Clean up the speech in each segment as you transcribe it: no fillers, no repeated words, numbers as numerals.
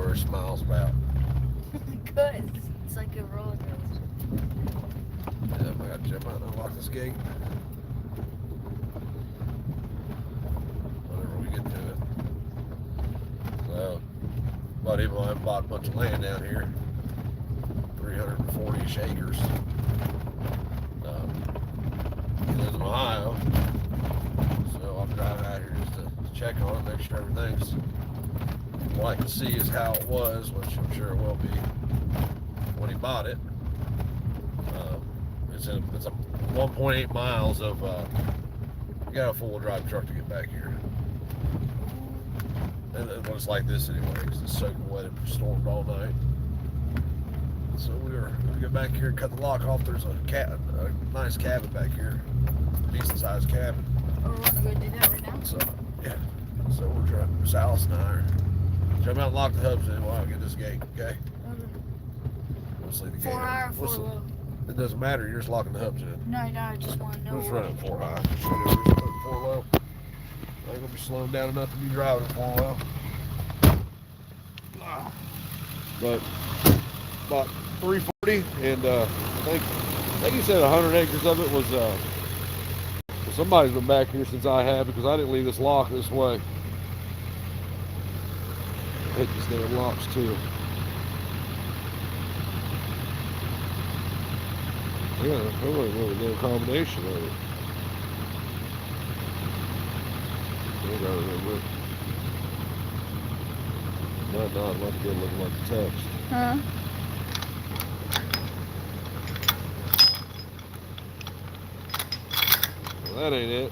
where it smiles about. Good. It's like a roller coaster. Yeah, I got to jump out and unlock this gate. Whenever we get to it. So, buddy of mine bought a bunch of land down here. 340 acres. He lives in Ohio. So I'm driving out here just to check on it, make sure everything's what I can see is how it was, which I'm sure it will be when he bought it. It's a 1.8 miles of you got a four-wheel drive truck to get back here. And when it's like this anyway, because it's soaking wet, it stormed all night. So we're gonna get back here and cut the lock off. There's a nice cabin back here, decent sized cabin. Oh, we're gonna go do that right now. So yeah, so we're trying. Silas and I are jump out and lock the hubs in while I get this gate. Okay. We'll see the gate. 4 high or 4 low? It doesn't matter. You're just locking the hubs in. No, I just want to know. We're just running 4 high. We're just putting 4 low. I ain't gonna be slowing down enough to be driving 4 low. But about 340, and I think he said 100 acres of it was. Well, somebody's been back here since I have, because I didn't leave this lock this way. I hate these damn locks too. Yeah, I really know the combination of it. I gotta remember. Not like good looking like the text. Huh? Well, that ain't it.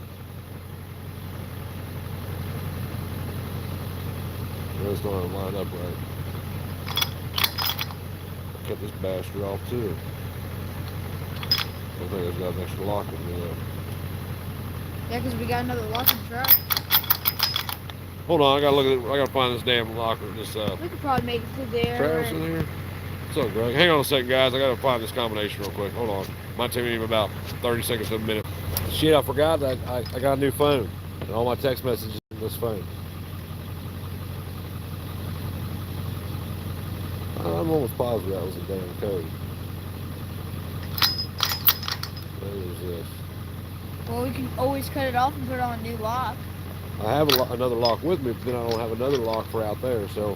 Those don't line up right. Cut this bastard off too. I think I've got an extra lock in there. Yeah, because we got another lock in the truck. Hold on, I gotta find this damn locker. This We could probably make it through there. Travis in here. What's up, Greg? Hang on a second, guys. I gotta find this combination real quick. Hold on. Might take me about 30 seconds to a minute. Shit, I forgot that I got a new phone. And all my text messages in this phone. I'm almost positive that was a damn code. What is this? Well, we can always cut it off and put on a new lock. I have another lock with me, but then I don't have another lock for out there, so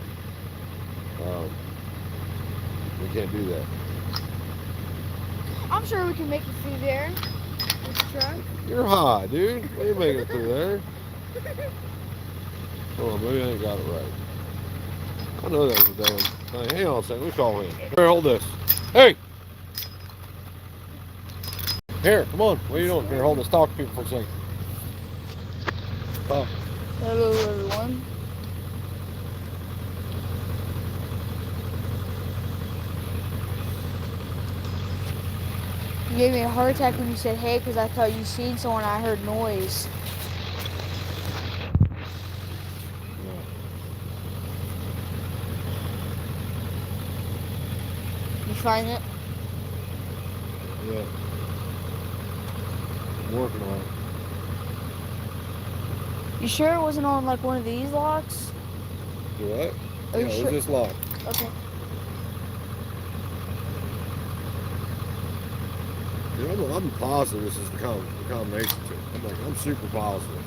we can't do that. I'm sure we can make it through there with the truck. You're high, dude. How you making it through there? Hold on, maybe I ain't got it right. I know that was a damn thing. Hang on a second, let me call him. Here, hold this. Hey! Here, come on. What are you doing? Here, hold this. Talk to people for a second. Talk. Hello, everyone. You gave me a heart attack when you said hey, because I thought you seen someone. I heard noise. You find it? Yeah. I'm working on it. You sure it wasn't on like one of these locks? Do what? Are you Yeah, sure? where's this lock? Okay. Dude, I'm positive this is the combination to it. I'm super positive.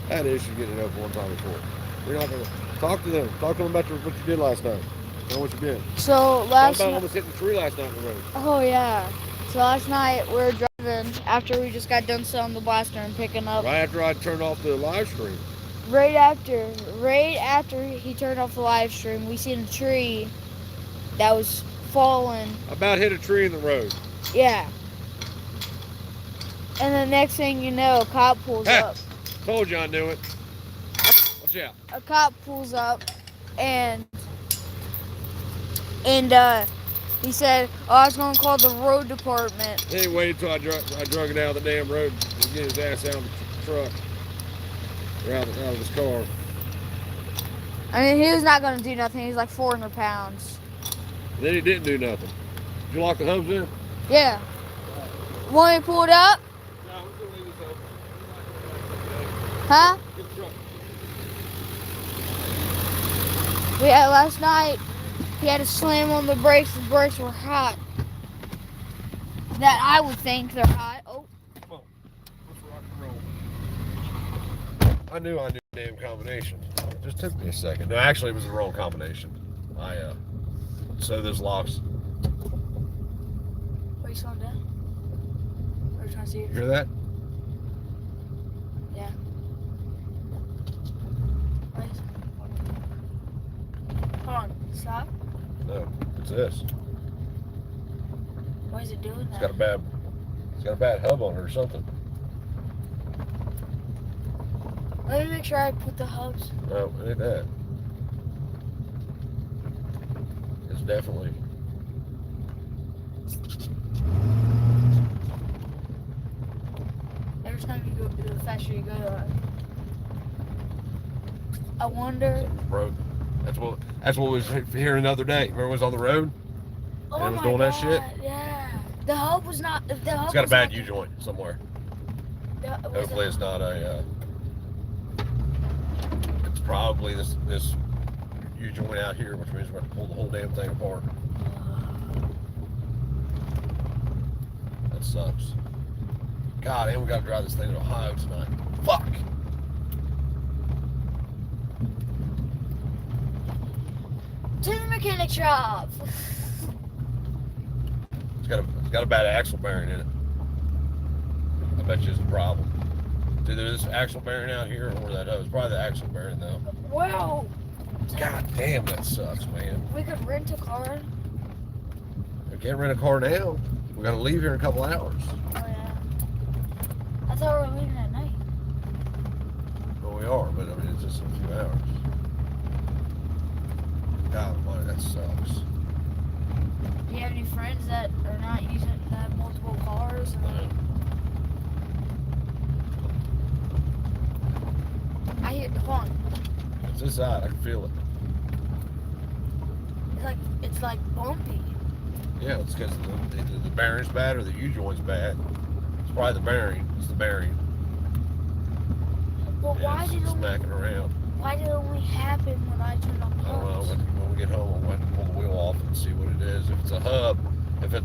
I had an issue getting it up one time before. You're not gonna talk to them. Talk to them about what you did last night. Tell what you did. So Talk last about night. almost hitting the tree last night in the road. Oh yeah. So last night we were driving after we just got done selling the blaster and picking up. Right after I turned off the live stream. Right after he turned off the live stream, we seen a tree that was falling. About hit a tree in the road. Yeah. And the next thing you know, a cop pulls Hey, up. Told you I knew it. Watch out. A cop pulls up and he said, "Oh, I was gonna call the road department." He ain't waited till I drug it out of the damn road to get his ass out of the truck. Or out of his car. I mean, he was not gonna do nothing. He's like 400 pounds. And then he didn't do nothing. Did you lock the hubs in? Yeah. When he pulled up, No, we're gonna leave this open. huh? Get the truck. Yeah, last night he had to slam on the brakes. The brakes were hot. That I would think they're hot. Oh, Come on, let's rock and roll. I knew the damn combination. It just took me a second. No, actually, it was the wrong combination. So those locks. are you slowing down? Or are you trying to see it? Hear that? Yeah. Hold on, stop. No, it's this. Why is it doing that? It's got a bad hub on it or something. Let me make sure I put the hubs. No, it ain't that. It's definitely. Every time you go, the faster you go, I wonder. Something's broke. That's what we was hearing the other day. Remember it was on the road? Oh And it was my doing that God, shit? Yeah. The hub was not. The hub It's got a was bad not- U-joint somewhere. was Hopefully it- it's not a. It's probably this U-joint out here, which means we're going to pull the whole damn thing apart. That sucks. God, and we got to drive this thing to Ohio tonight. Fuck. To the mechanic shop. It's got a bad axle bearing in it. I bet you it's a problem. Dude, there's this axle bearing out here, or that it's probably the axle bearing though. Wow. God damn, that sucks, man. We could rent a car. We can't rent a car now. We got to leave here in a couple hours. Oh yeah. I thought we were leaving at night. Well, we are, but I mean, it's just a few hours. God almighty, that sucks. Do you have any friends that are not using that have multiple cars? I hear. Hold on. It's this side. I can feel it. It's like bumpy. Yeah, it's because the bearing's bad or the U-joint's bad. It's probably the bearing. It's the bearing. Well, Yeah, it's smacking around. why did it only happen when I turned on the I don't know. hubs? When we get home, we'll have to pull the wheel off and see what it is. If it's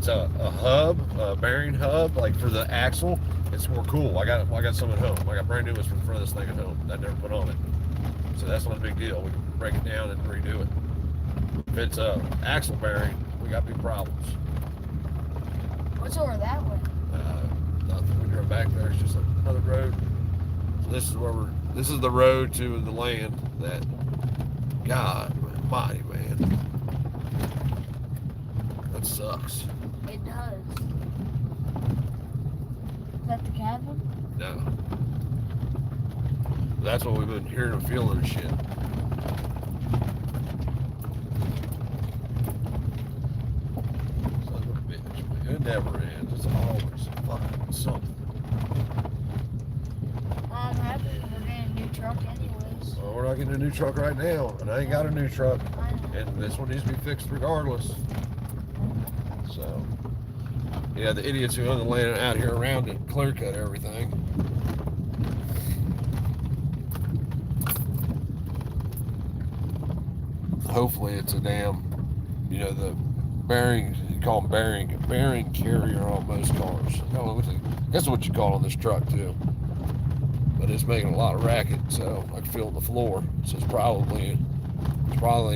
a hub, a bearing hub, like for the axle, it's more cool. I got some at home. I got brand new ones from the front of this thing at home that I never put on it. So that's not a big deal. We can break it down and redo it. If it's a axle bearing, we got big problems. What's over that way? Nothing. We drove back there. It's just another road. So this is the road to the land that, God almighty, man. That sucks. It does. Is that the cabin? No. That's what we've been hearing and feeling and shit. Son of a bitch, man. It never ends. It's always fucking something. I'm happy we're getting a new truck anyways. Well, we're not getting a new truck right now, and I ain't got a new truck, I know. and this one needs to be fixed regardless. So, yeah, the idiots who own the land out here around it clear cut everything. Hopefully it's a damn, the bearing, you call them bearing carrier on most cars. That's what you call on this truck too. But it's making a lot of racket, so I can feel it on the floor. So it's probably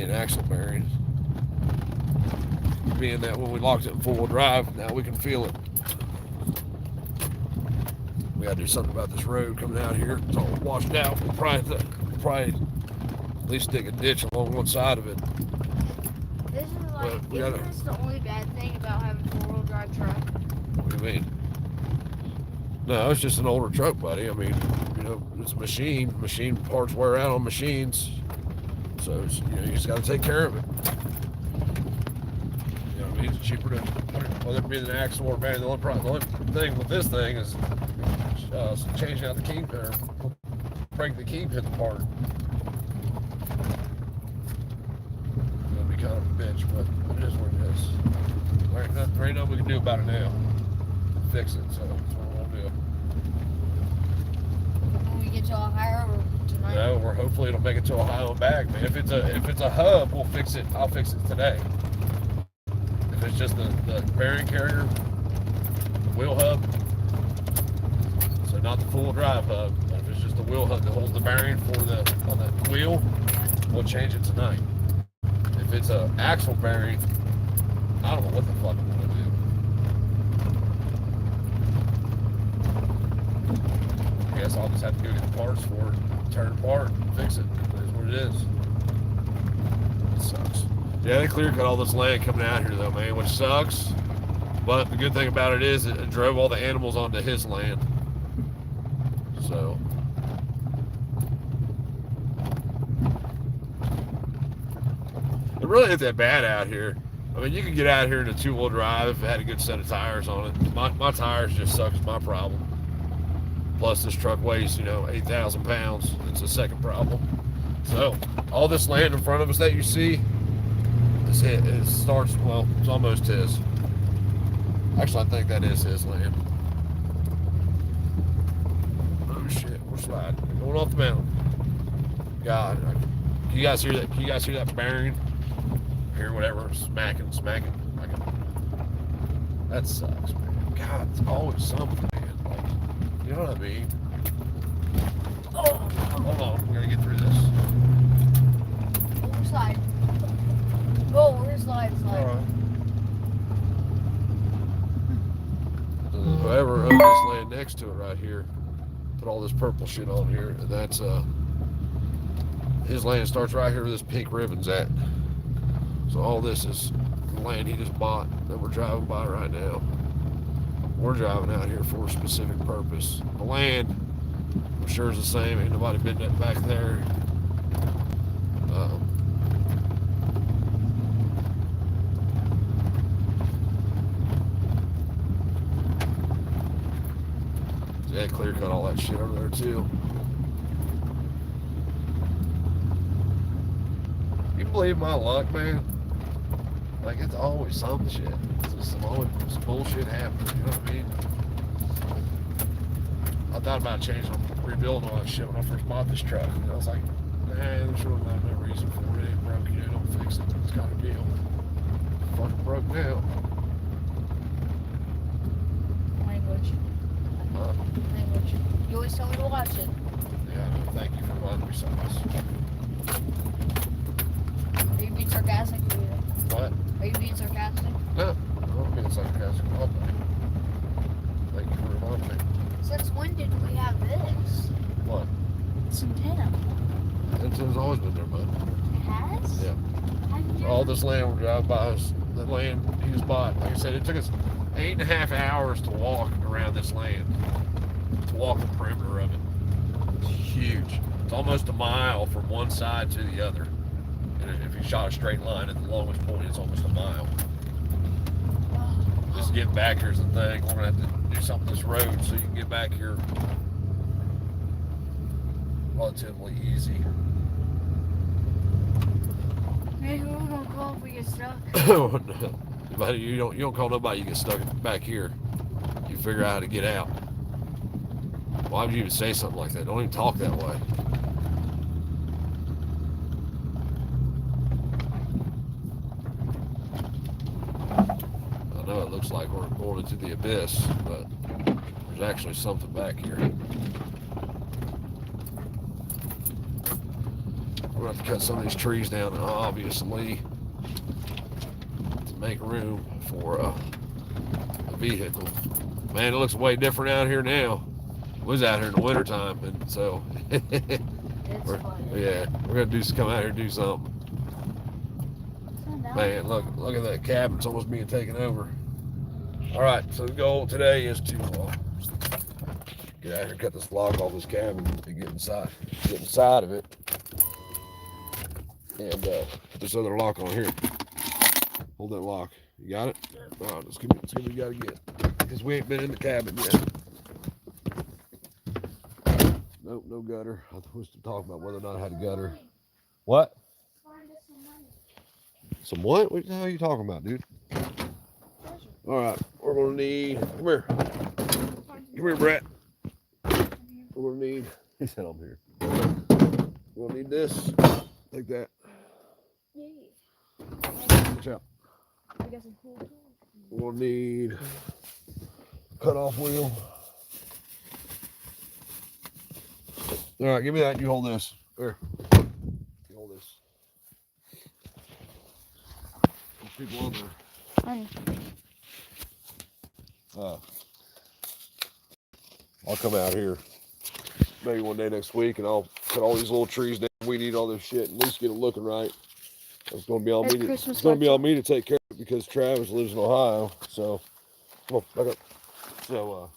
an axle bearing. Being that when we locked it in four-wheel drive, now we can feel it. We gotta do something about this road coming out here. It's all washed out. We'll probably at least dig a ditch along one side of it. This is like, But isn't this the only bad thing about having a four-wheel drive truck? What do you mean? No, it's just an older truck, buddy. I mean, it's a machine. Machine parts wear out on machines. So, you just got to take care of it. I mean, it's cheaper to put it, whether it be an axle or bearing. The only thing with this thing is changing out the kingpin, or breaking the kingpin apart. It'll be kind of a bitch, but it is what it is. There ain't nothing we can do about it now. Fix it, so that's what we'll do. When we it to Ohio tonight? No, we're hopefully it'll make it to Ohio and back, man. If it's a hub, we'll fix it. I'll fix it today. If it's just the bearing carrier, wheel hub, so not the full drive hub, but if it's just the wheel hub that holds the bearing on the wheel, we'll change it tonight. If it's a axle bearing, I don't know what the fuck I'm gonna do. I guess I'll just have to go get the parts for it, turn it apart, fix it. That's what it is. It sucks. Yeah, they clear cut all this land coming out here though, man, which sucks. But the good thing about it is it drove all the animals onto his land. So it really ain't that bad out here. I mean, you can get out here in a two-wheel drive if it had a good set of tires on it. My tires just suck is my problem. Plus this truck weighs, 8,000 pounds. It's a second problem. So all this land in front of us that you see, it's almost his. Actually, I think that is his land. Oh shit, we're sliding. We're going off the mountain. God, can you guys hear that? Can you guys hear that bearing? Hear whatever smacking. That sucks, man. God, it's always something, man. Like, you know what I mean? Oh, hold on, we gotta get through this. We're sliding. Go, we're sliding. All right. Whoever owns this land next to it right here, put all this purple shit on here, and that's his land starts right here where this pink ribbon's at. So all this is the land he just bought that we're driving by right now. We're driving out here for a specific purpose. The land, I'm sure, is the same. Ain't nobody been back there. Yeah, clear cut all that shit over there too. You believe my luck, man? Like, it's always some shit. It's just always some bullshit happening, you know what I mean? I thought about changing, rebuilding all that shit when I first bought this truck. And I was like, nah, there's really not no reason for it. It ain't broke, don't fix it. It's got a deal. Fucking broke now. Language. You always tell me to watch it. Yeah, thank you for reminding me something. Are you being sarcastic? What? Are you being sarcastic? No, I'm being sarcastic. Thank you for reminding me. Since when did we have this? What? Centennial. It's always been there, bud. It has? Yeah. I've All this land we're driving by is the land he just bought. Like I said, it took us 8.5 hours to walk around this land. To walk the perimeter of it. It's huge. It's almost a mile from one side to the other. And if you shot a straight line at the longest point, it's almost a mile. Just getting back here's the thing. We're gonna have to do something this road so you can get back here relatively easy. Hey, who are we gonna call if we get stuck? But you don't call nobody. You get stuck back here. You figure out how to get out. Why would you even say something like that? Don't even talk that way. I know it looks like we're going into the abyss, but there's actually something back here. We're going to have to cut some of these trees down, obviously, to make room for a vehicle. Man, it looks way different out here now. We was out here in the wintertime, and so we're gonna come out here and do something. Man, look at that cabin. It's almost being taken over. All right, so the goal today is to get out here, cut this log off this cabin, and get inside of it, and put this other lock on here. Hold that lock. You got it? All right, let's see what we gotta get, because we ain't been in the cabin yet. Nope, no gutter. I was talking about whether or not I had a gutter. What? Some what? What the hell are you talking about, dude? All right, we're gonna need. Come here, Brett. We're gonna need He said I'm here. We'll need this. Like that. Yeah. Watch out. We got some cool tools. We'll need cut-off wheel. All right, give me that. You hold this. There. You hold this. There's people on there. I'll come out here maybe one day next week, and I'll cut all these little trees down. We need all this shit. At least get it looking right. It's going to be on me. It's going to be on me to take care of it because Travis lives in Ohio. So, come on, back up. So,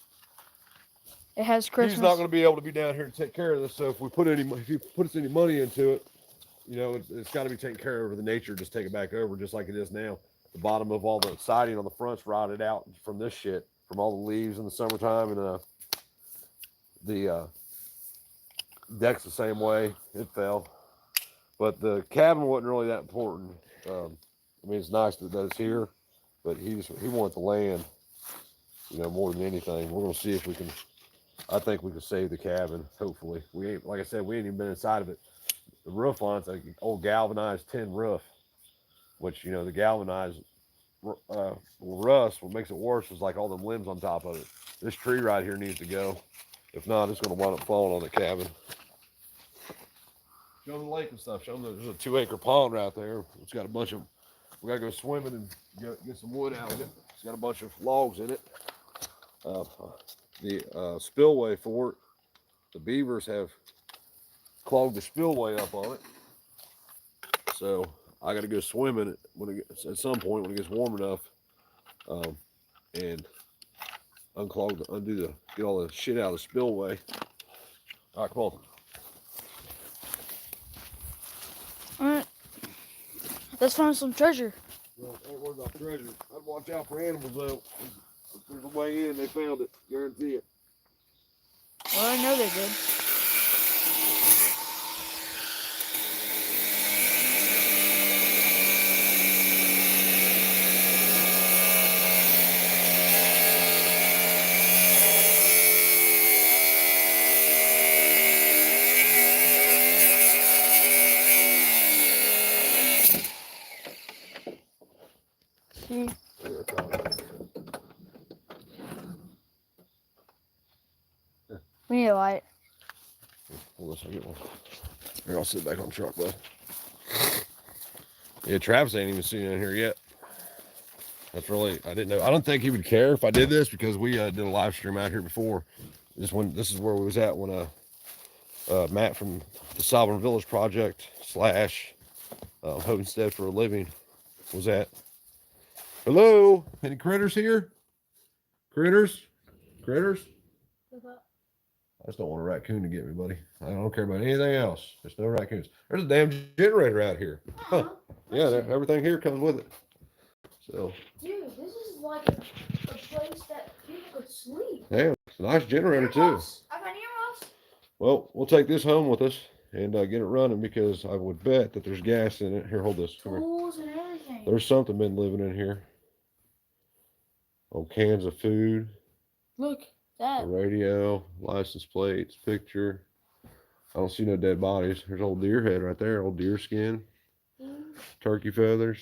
it has Christmas. He's not going to be able to be down here to take care of this. So, if he puts any money into it, you know, it's got to be taken care of. The nature just take it back over, just like it is now. The bottom of all the siding on the front's rotted out from this shit, from all the leaves in the summertime, and the deck's the same way. It fell. But the cabin wasn't really that important. I mean, it's nice that it's here, but he wanted the land, you know, more than anything. We're gonna see if we can. I think we can save the cabin. Hopefully, we ain't. Like I said, we ain't even been inside of it. The roof on it's like an old galvanized tin roof, which, you know, the galvanized rust. What makes it worse is like all them limbs on top of it. This tree right here needs to go. If not, it's gonna wind up falling on the cabin. Show them the lake and stuff. Show them there's a 2-acre pond right there. It's got a bunch of. We gotta go swimming and get some wood out of it. It's got a bunch of logs in it. The spillway for it. The beavers have clogged the spillway up on it. So I gotta go swimming at some point when it gets warm enough, and get all the shit out of the spillway. All right, come on. Alright. Let's find some treasure. Well, ain't worried about treasure. I'd watch out for animals though. If there's a way in, they found it. Guarantee it. Well, I know they did. We need a light. Hold this, I'll get one. Here, I'll sit back on the truck, bud. Yeah, Travis ain't even seen it in here yet. That's really, I didn't know. I don't think he would care if I did this because we did a live stream out here before. This is where we was at when Matt from the Sovereign Village Project / Homestead for a Living was at. Hello, any critters here? Critters? I just don't want a raccoon to get me, buddy. I don't care about anything else. There's no raccoons. There's a damn generator out here. Huh. Yeah, everything here comes with it. So. Dude, this is like a place that people could sleep. Yeah, it's a nice generator too. I got earmuffs. Well, we'll take this home with us and get it running because I would bet that there's gas in it. Here, hold this. Tools and everything. There's something been living in here. Oh, cans of food. Look. That. A radio, license plates, picture. I don't see no dead bodies. There's old deer head right there, old deer skin, turkey feathers.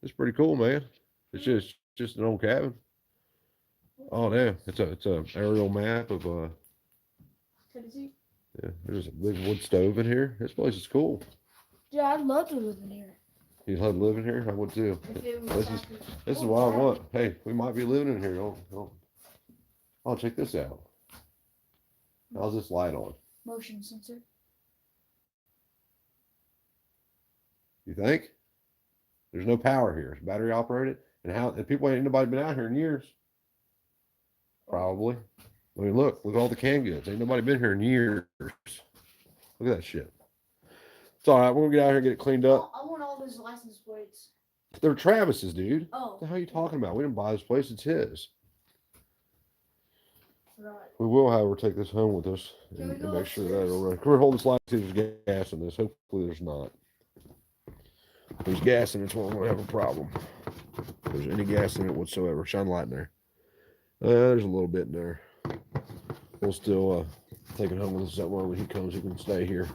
It's pretty cool, man. It's just an old cabin. Oh damn, it's a aerial map of Tennessee. Yeah, there's a big wood stove in here. This place is cool. Yeah, I'd love to live in here. You'd love to live in here? I would too. This is what I want. Hey, we might be living in here. Don't. Oh, check this out. How's this light on? Motion sensor. You think? There's no power here. It's battery operated. And people ain't nobody been out here in years. Probably. I mean, look all the canned goods. Ain't nobody been here in years. Look at that shit. It's all right. We're gonna get out here and get it cleaned up. I want all those license plates. They're Travis's, dude. Oh. What the hell are you talking about? We didn't buy this place. It's his. Right. We will, however, take this home with us and make sure that it'll run. Come here, hold this light. See if there's gas in this. Hopefully, there's not. If there's gas in it, we're going to have a problem. If there's any gas in it whatsoever, shine light in there. There's a little bit in there. we'll still take it home with us somewhere when he comes. He can stay here.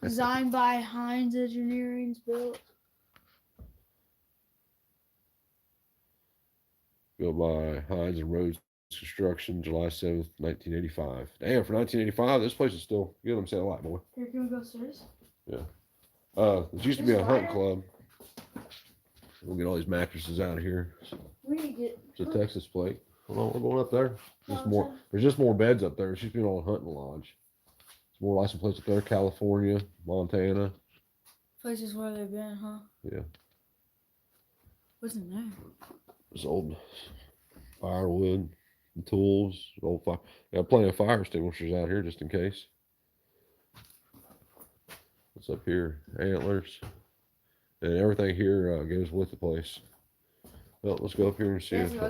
Designed by Heinz Engineering's built. Built by Heinz and Rhodes Construction, July 7th, 1985. Damn, for 1985, this place is still good. I'm saying a lot, boy. Here, can we go upstairs? Yeah. It used to be a hunting club. We'll get all these mattresses out of here. We need to get. It's a Texas plate. Hold on, we're going up there. There's just more beds up there. It's just been on a hunting lodge. It's more license plates up there. California, Montana. Places where they've been, huh? Yeah. What's in there? It's old firewood and tools. Old fire. Got plenty of fire extinguishers out here just in case. What's up here? Antlers. And everything here goes with the place. Well, let's go up here and see if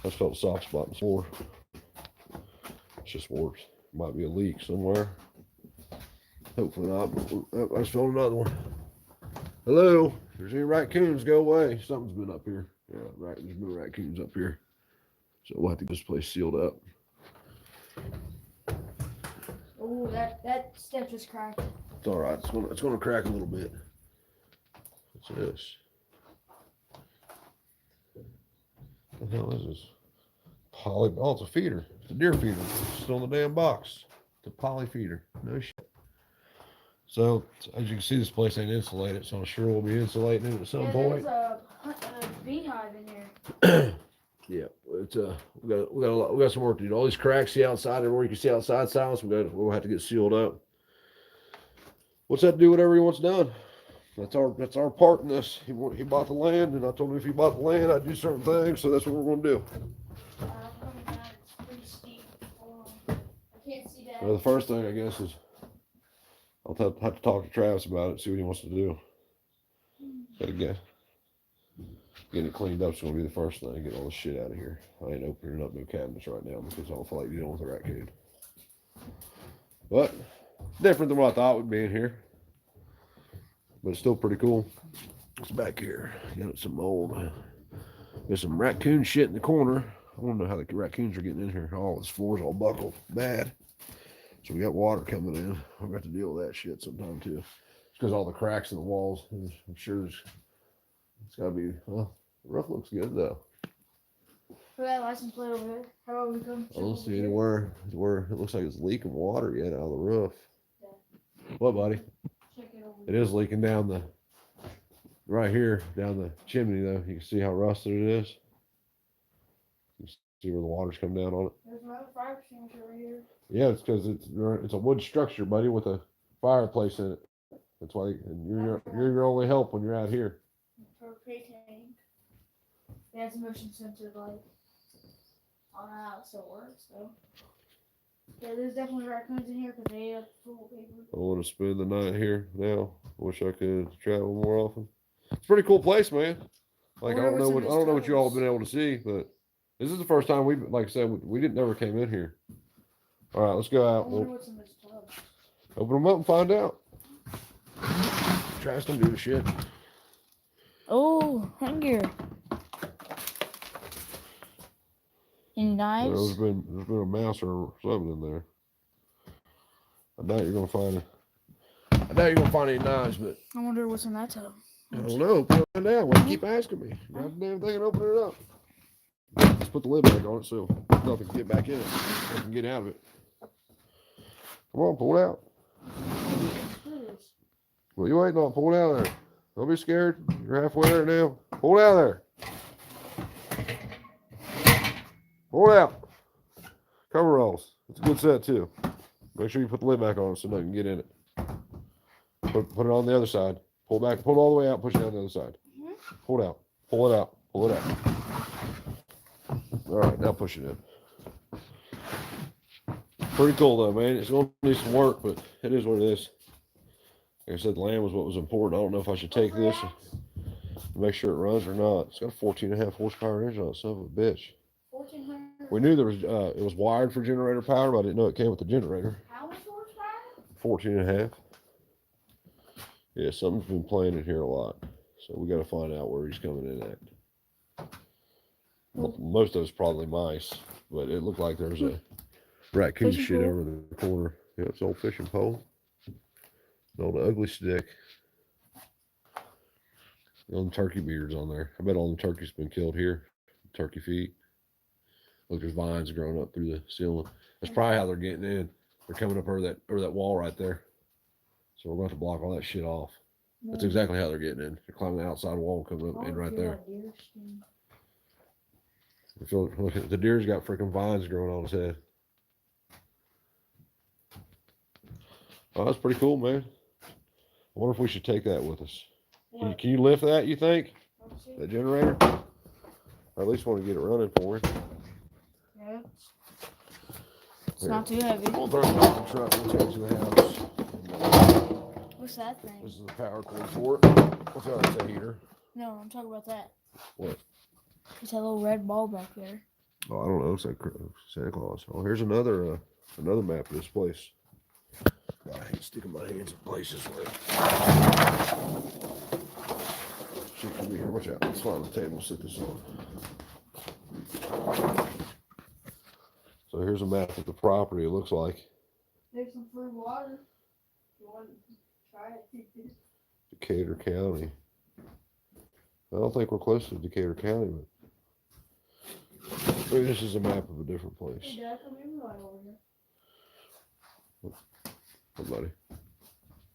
I felt a soft spot in the floor. It's just warped. Might be a leak somewhere. Hopefully not. But I just found another one. Hello. If there's any raccoons, go away. Something's been up here. Yeah, right. There's been raccoons up here. So we'll have to get this place sealed up. Oh, that step just cracked. It's all right. It's gonna crack a little bit. What's this? What the hell is this? Oh, it's a feeder. It's a deer feeder. It's still in the damn box. It's a poly feeder. No shit. So, as you can see, this place ain't insulated, so I'm sure we'll be insulating it at some point. There's a beehive in here. Yeah, it's we got some work to do. All these cracks see outside, everywhere you can see outside silence, we'll have to get sealed up. What's that to do? Whatever he wants done. That's our part in this. He bought the land, and I told him if he bought the land, I'd do certain things. So that's what we're going to do. It's pretty steep. I can't see that. Well, the first thing I guess is I'll have to talk to Travis about it, see what he wants to do. But again, getting it cleaned up is going to be the first thing. Get all this shit out of here. I ain't opening up no cabinets right now because I don't feel like dealing with a raccoon. But different than what I thought would be in here. But it's still pretty cool. It's back here. Got some old. There's some raccoon shit in the corner. I want to know how the raccoons are getting in here. Oh, this floor's all buckled. Bad. So we got water coming in. We're going to have to deal with that shit sometime too. It's because all the cracks in the walls. I'm sure it's got to be. Well, the roof looks good though. For that license plate over there. How about we come? I don't see anywhere where it looks like it's leaking water yet out of the roof. Yeah. What, buddy? It is leaking down right here, down the chimney though. You can see how rusted it is. You can see where the water's come down on it. There's another fire extinguisher right here. Yeah, it's because it's a wood structure, buddy, with a fireplace in it. That's why, and you're your only help when you're out here. Propane. It has a motion sensor light on how it still works, so. Yeah, there's definitely raccoons in here because they ate up the toilet paper. I want to spend the night here now. Wish I could travel more often. It's a pretty cool place, man. Like I don't know what you all have been able to see, but this is the first time like I said, we never came in here. All right, let's go out. What's in this tub. Open them up and find out. Trash don't do the shit. Oh, hunger. Any knives? There's been a mouse or something in there. I doubt you're gonna find any knives, but I wonder what's in that tub. I don't know. Find out. Why you keep asking me? Grab the damn thing and open it up. Let's put the lid back on it so nothing can get back in it. Nothing can get out of it. Come on, pull it out. What are you waiting on? Pull it out of there. Don't be scared. You're halfway there now. Pull it out of there. Pull it out. Cover rolls. It's a good set too. Make sure you put the lid back on so nothing can get in it. Put it on the other side. Pull back. Pull it all the way out. Push it down the other side. Pull it out. Pull it out. Pull it out. All right, now push it in. Pretty cool though, man. It's going to need some work, but it is what it is. Like I said, the land was what was important. I don't know if I should take this and make sure it runs or not. It's got a 14.5 horsepower engine on it, son of a bitch. 1400. We knew there was it was wired for generator power, but I didn't know it came with the generator. How much horsepower? 14.5. Yeah, something's been playing in here a lot. So we got to find out where he's coming in at. Most of it's probably mice, but it looked like there's a raccoon Fishing shit pole? over in the corner. Yeah, it's an old fishing pole. An old ugly stick. On turkey beards on there. I bet all the turkeys been killed here. Turkey feet. Look, there's vines growing up through the ceiling. That's probably how they're getting in. They're coming up over that wall right there. So we're going to have to block all that shit off. That's exactly how they're getting in. They're climbing the outside wall and coming up in right there. Look, the deer's got freaking vines growing on his head. Oh, that's pretty cool, man. I wonder if we should take that with us. Can you lift that, you think? That generator? I at least want to get it running for you. Yeah. It's not too heavy. We'll throw it in the truck and take it to the house. What's that thing? This is the power cord for it. What's that? It's a heater. No, I'm talking about that. What? It's that little red ball back there. Oh, I don't know. It's like Santa Claus. Oh, here's another map of this place. God, I hate sticking my hands in places where shit can be here. Watch out. Let's find the table. Sit this on. So here's a map of the property. It looks like There's some free water. You want to try it? Decatur County. I don't think we're close to Decatur County, but maybe this is a map of a different place. Hey, Dad, come here right over here. What, buddy?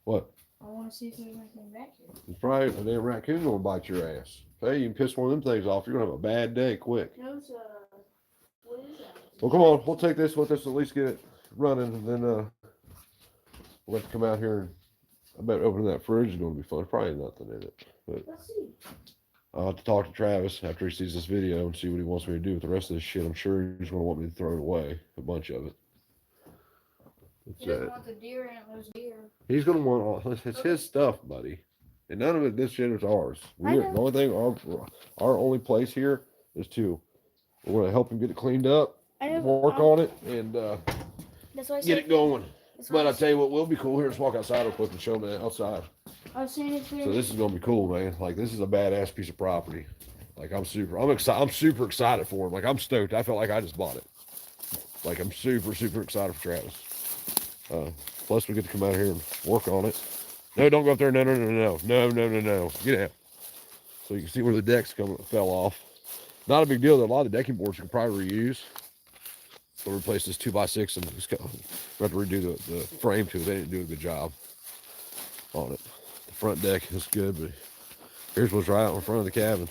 What? I want to see if there's anything back here. It's probably a damn raccoon gonna bite your ass. Hey, you can piss one of them things off. You're gonna have a bad day quick. No, what is that? Well, come on. We'll take this with us. At least get it running, and then we'll have to come out here and I bet opening that fridge is gonna be fun. Probably nothing in it, but Let's see. I'll have to talk to Travis after he sees this video and see what he wants me to do with the rest of this shit. I'm sure he's gonna want me to throw it away, a bunch of it. He doesn't want the deer antlers here. He's gonna want all. It's his stuff, buddy, and none of it. This shit is ours. The only thing, our only place here is to we're gonna help him get it cleaned up, work on it, and get it going. But I tell you what will be cool here. Let's walk outside real quick and show them the outside. I've seen it. So this is gonna be cool, man. Like this is a badass piece of property. Like I'm super excited for him. Like I'm stoked. I felt like I just bought it. Like I'm super excited for Travis. Plus we get to come out here and work on it. No, don't go up there. No. Get out. So you can see where the decks fell off. Not a big deal. A lot of the decking boards you can probably reuse. We'll replace this 2x6 and just have to redo the frame to it. They didn't do a good job on it. The front deck is good, but here's what's right out in front of the cabin.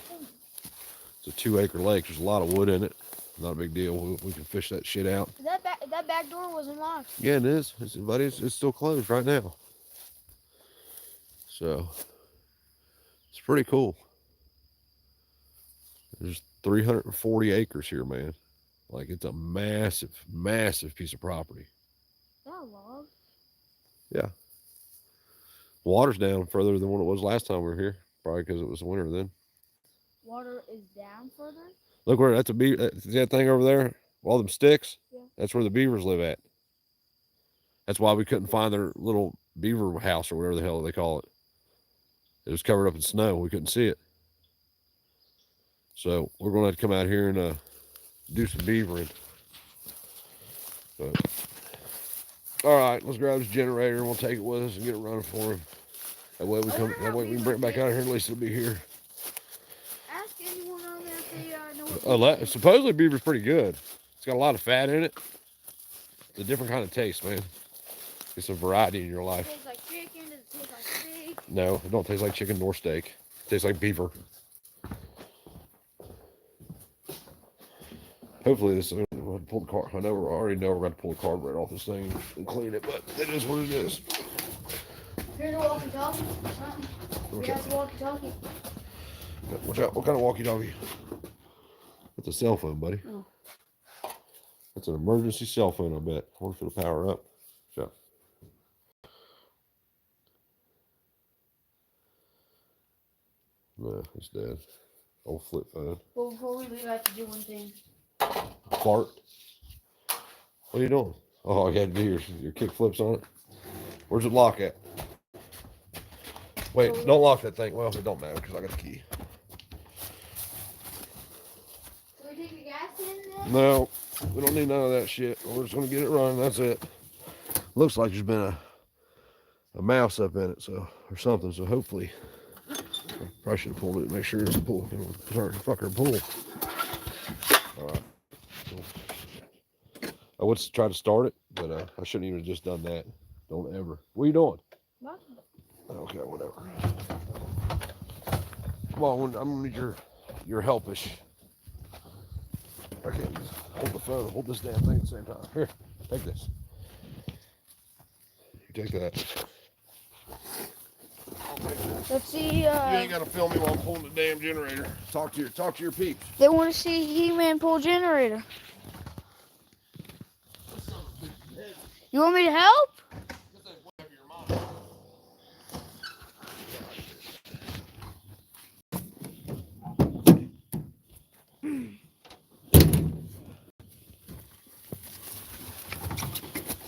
It's a 2-acre lake. There's a lot of wood in it. Not a big deal. We can fish that shit out. That back door was unlocked. Yeah, it is. Buddy, it's still closed right now. So it's pretty cool. There's 340 acres here, man. Like it's a massive piece of property. That log? Yeah. Water's down further than what it was last time we were here. Probably because it was winter then. Water is down further? Look where that's that thing over there. All them sticks. Yeah. That's where the beavers live at. That's why we couldn't find their little beaver house or whatever the hell they call it. It was covered up in snow. We couldn't see it. So we're going to have to come out here and do some beavering. But, all right, let's grab this generator and we'll take it with us and get it running for him. That way we can bring it back out here and at least it'll be here. Ask anyone on there if they know what Supposedly beaver's pretty good. It's got a lot of fat in it. It's a different kind of taste, man. It's a variety in your life. Does it taste like chicken? Does it taste like steak? No, it don't taste like chicken nor steak. It tastes like beaver. Hopefully this, we'll pull the car. I already know we're going to pull the carburetor off this thing and clean it, but it is what it is. Here's a walkie-talkie. Here's a walkie-talkie. Watch out. What kind of walkie-talkie? That's a cell phone, buddy. Oh. That's an emergency cell phone, I bet. I wonder if it'll power up. So. No, it's dead. Old flip phone. Well, before we leave, I have to do one thing. Fart. What are you doing? Oh, you had to do your kick flips on it. Where's the lock at? Wait, don't lock that thing. Well, it don't matter because I got the key. Can we take the gas in there? No, We don't need none of that shit. We're just gonna get it running. That's it. Looks like there's been a mouse up in it, so or something. So hopefully, I probably should have pulled it. Make sure it's a pull. Fucker pull. All right. I would try to start it, but I shouldn't even have just done that. Don't ever. What are you doing? Nothing. Okay, whatever. Come on, I'm gonna need your helpish. I can't hold the phone, hold this damn thing at the same time. Here, take this. You take that. Let's see. You ain't gotta film me while I'm pulling the damn generator. Talk to your peeps. They want to see He-Man pull generator. You want me to help?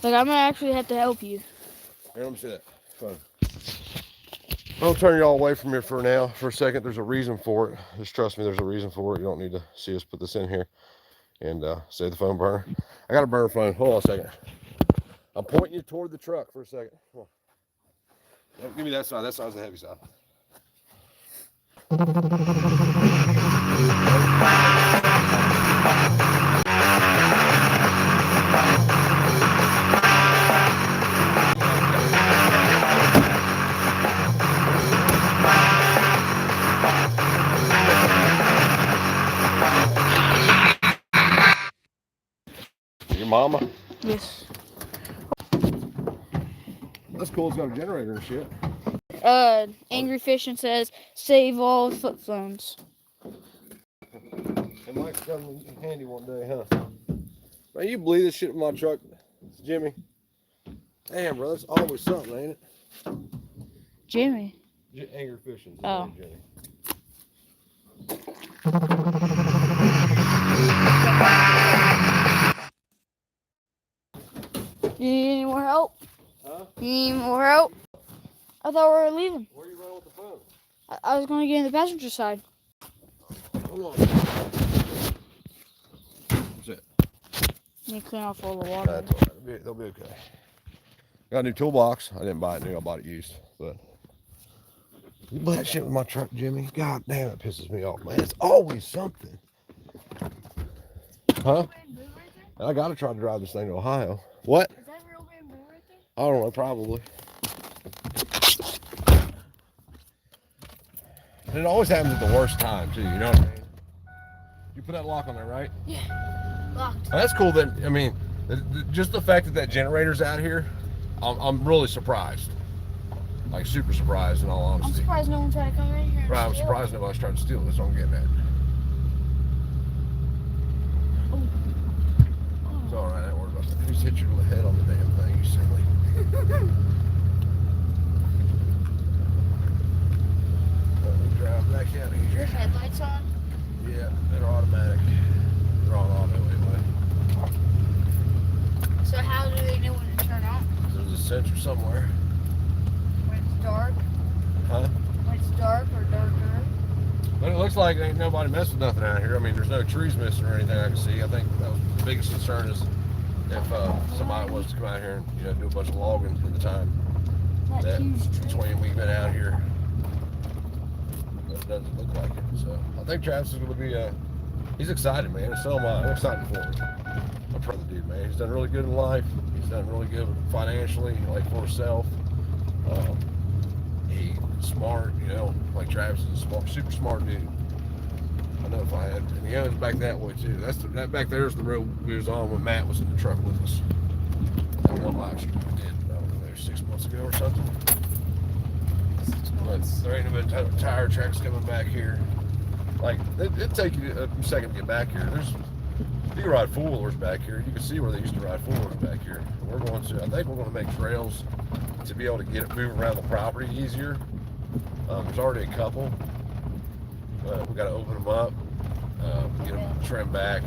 Like, I'm gonna actually have to help you. Here, let me see that. Fine. I'll turn y'all away from here for now. For a second, there's a reason for it. Just trust me, there's a reason for it. You don't need to see us put this in here and save the phone burner. I got a burner phone. Hold on a second. I'm pointing you toward the truck for a second. Come on. Give me that side. That side's the heavy side. Your mama? Yes. That's cool. It's got a generator and shit. Angry Fishing says, save all flip phones. It might come in handy one day, huh? Man, you believe this shit with my truck, Jimmy? Damn, bro, that's always something, ain't it? Jimmy. Angry Fishing. Oh. Jimmy. You need any more help? Huh? You need any more help? I thought we were leaving. Where are you running with the phone? I was going to get in the passenger side. Hold on. That's it. Let me clean off all the water. That's all right. They'll be okay. Got a new toolbox. I didn't buy it new. I bought it used. But you buy that shit with my truck, Jimmy? God damn, it pisses me off, man. It's always something. Huh? I got to try to drive this thing to Ohio. What? Is that real bamboo right there? I don't know, probably. And it always happens at the worst time, too, you know what I mean? You put that lock on there, right? Yeah. Locked. That's cool that, I mean, just the fact that generator's out here, I'm really surprised. Like, super surprised, in all honesty. I'm surprised no one tried to come in here and Right, I'm steal surprised nobody's trying to steal it. That's what I'm getting at. It's all right, I don't worry about that. Who's hit you with the head on the damn thing, you silly. Let me drive back out of Your here. headlights on? Yeah, they're automatic. They're on auto anyway. So how do they know when to turn on? There's a sensor somewhere. When it's dark? Huh? When it's dark or darker? But it looks like ain't nobody messed with nothing out here. I mean, there's no trees missing or anything I can see. I think that was the biggest concern is if somebody was to come out here and do a bunch of logging in the time that huge tree. between we've been out here. But it doesn't look like it. So I think Travis is going to be he's excited, man. So am I. I'm excited for him. I'm proud of the dude, man. He's done really good in life. He's done really good financially, like for himself. He's smart, like Travis is a smart, super smart dude. I know if I had, and he owns back that way too. That back there's the road we was on when Matt was in the truck with us. That one live stream we did, I don't know, 6 months ago or something. But there ain't been tire tracks coming back here. Like, it'd take you a second to get back here. You can ride four-wheelers back here. You can see where they used to ride four-wheelers back here. I think we're going to make trails to be able to get it moving around the property easier. There's already a couple, but we got to open them up, get them trimmed back,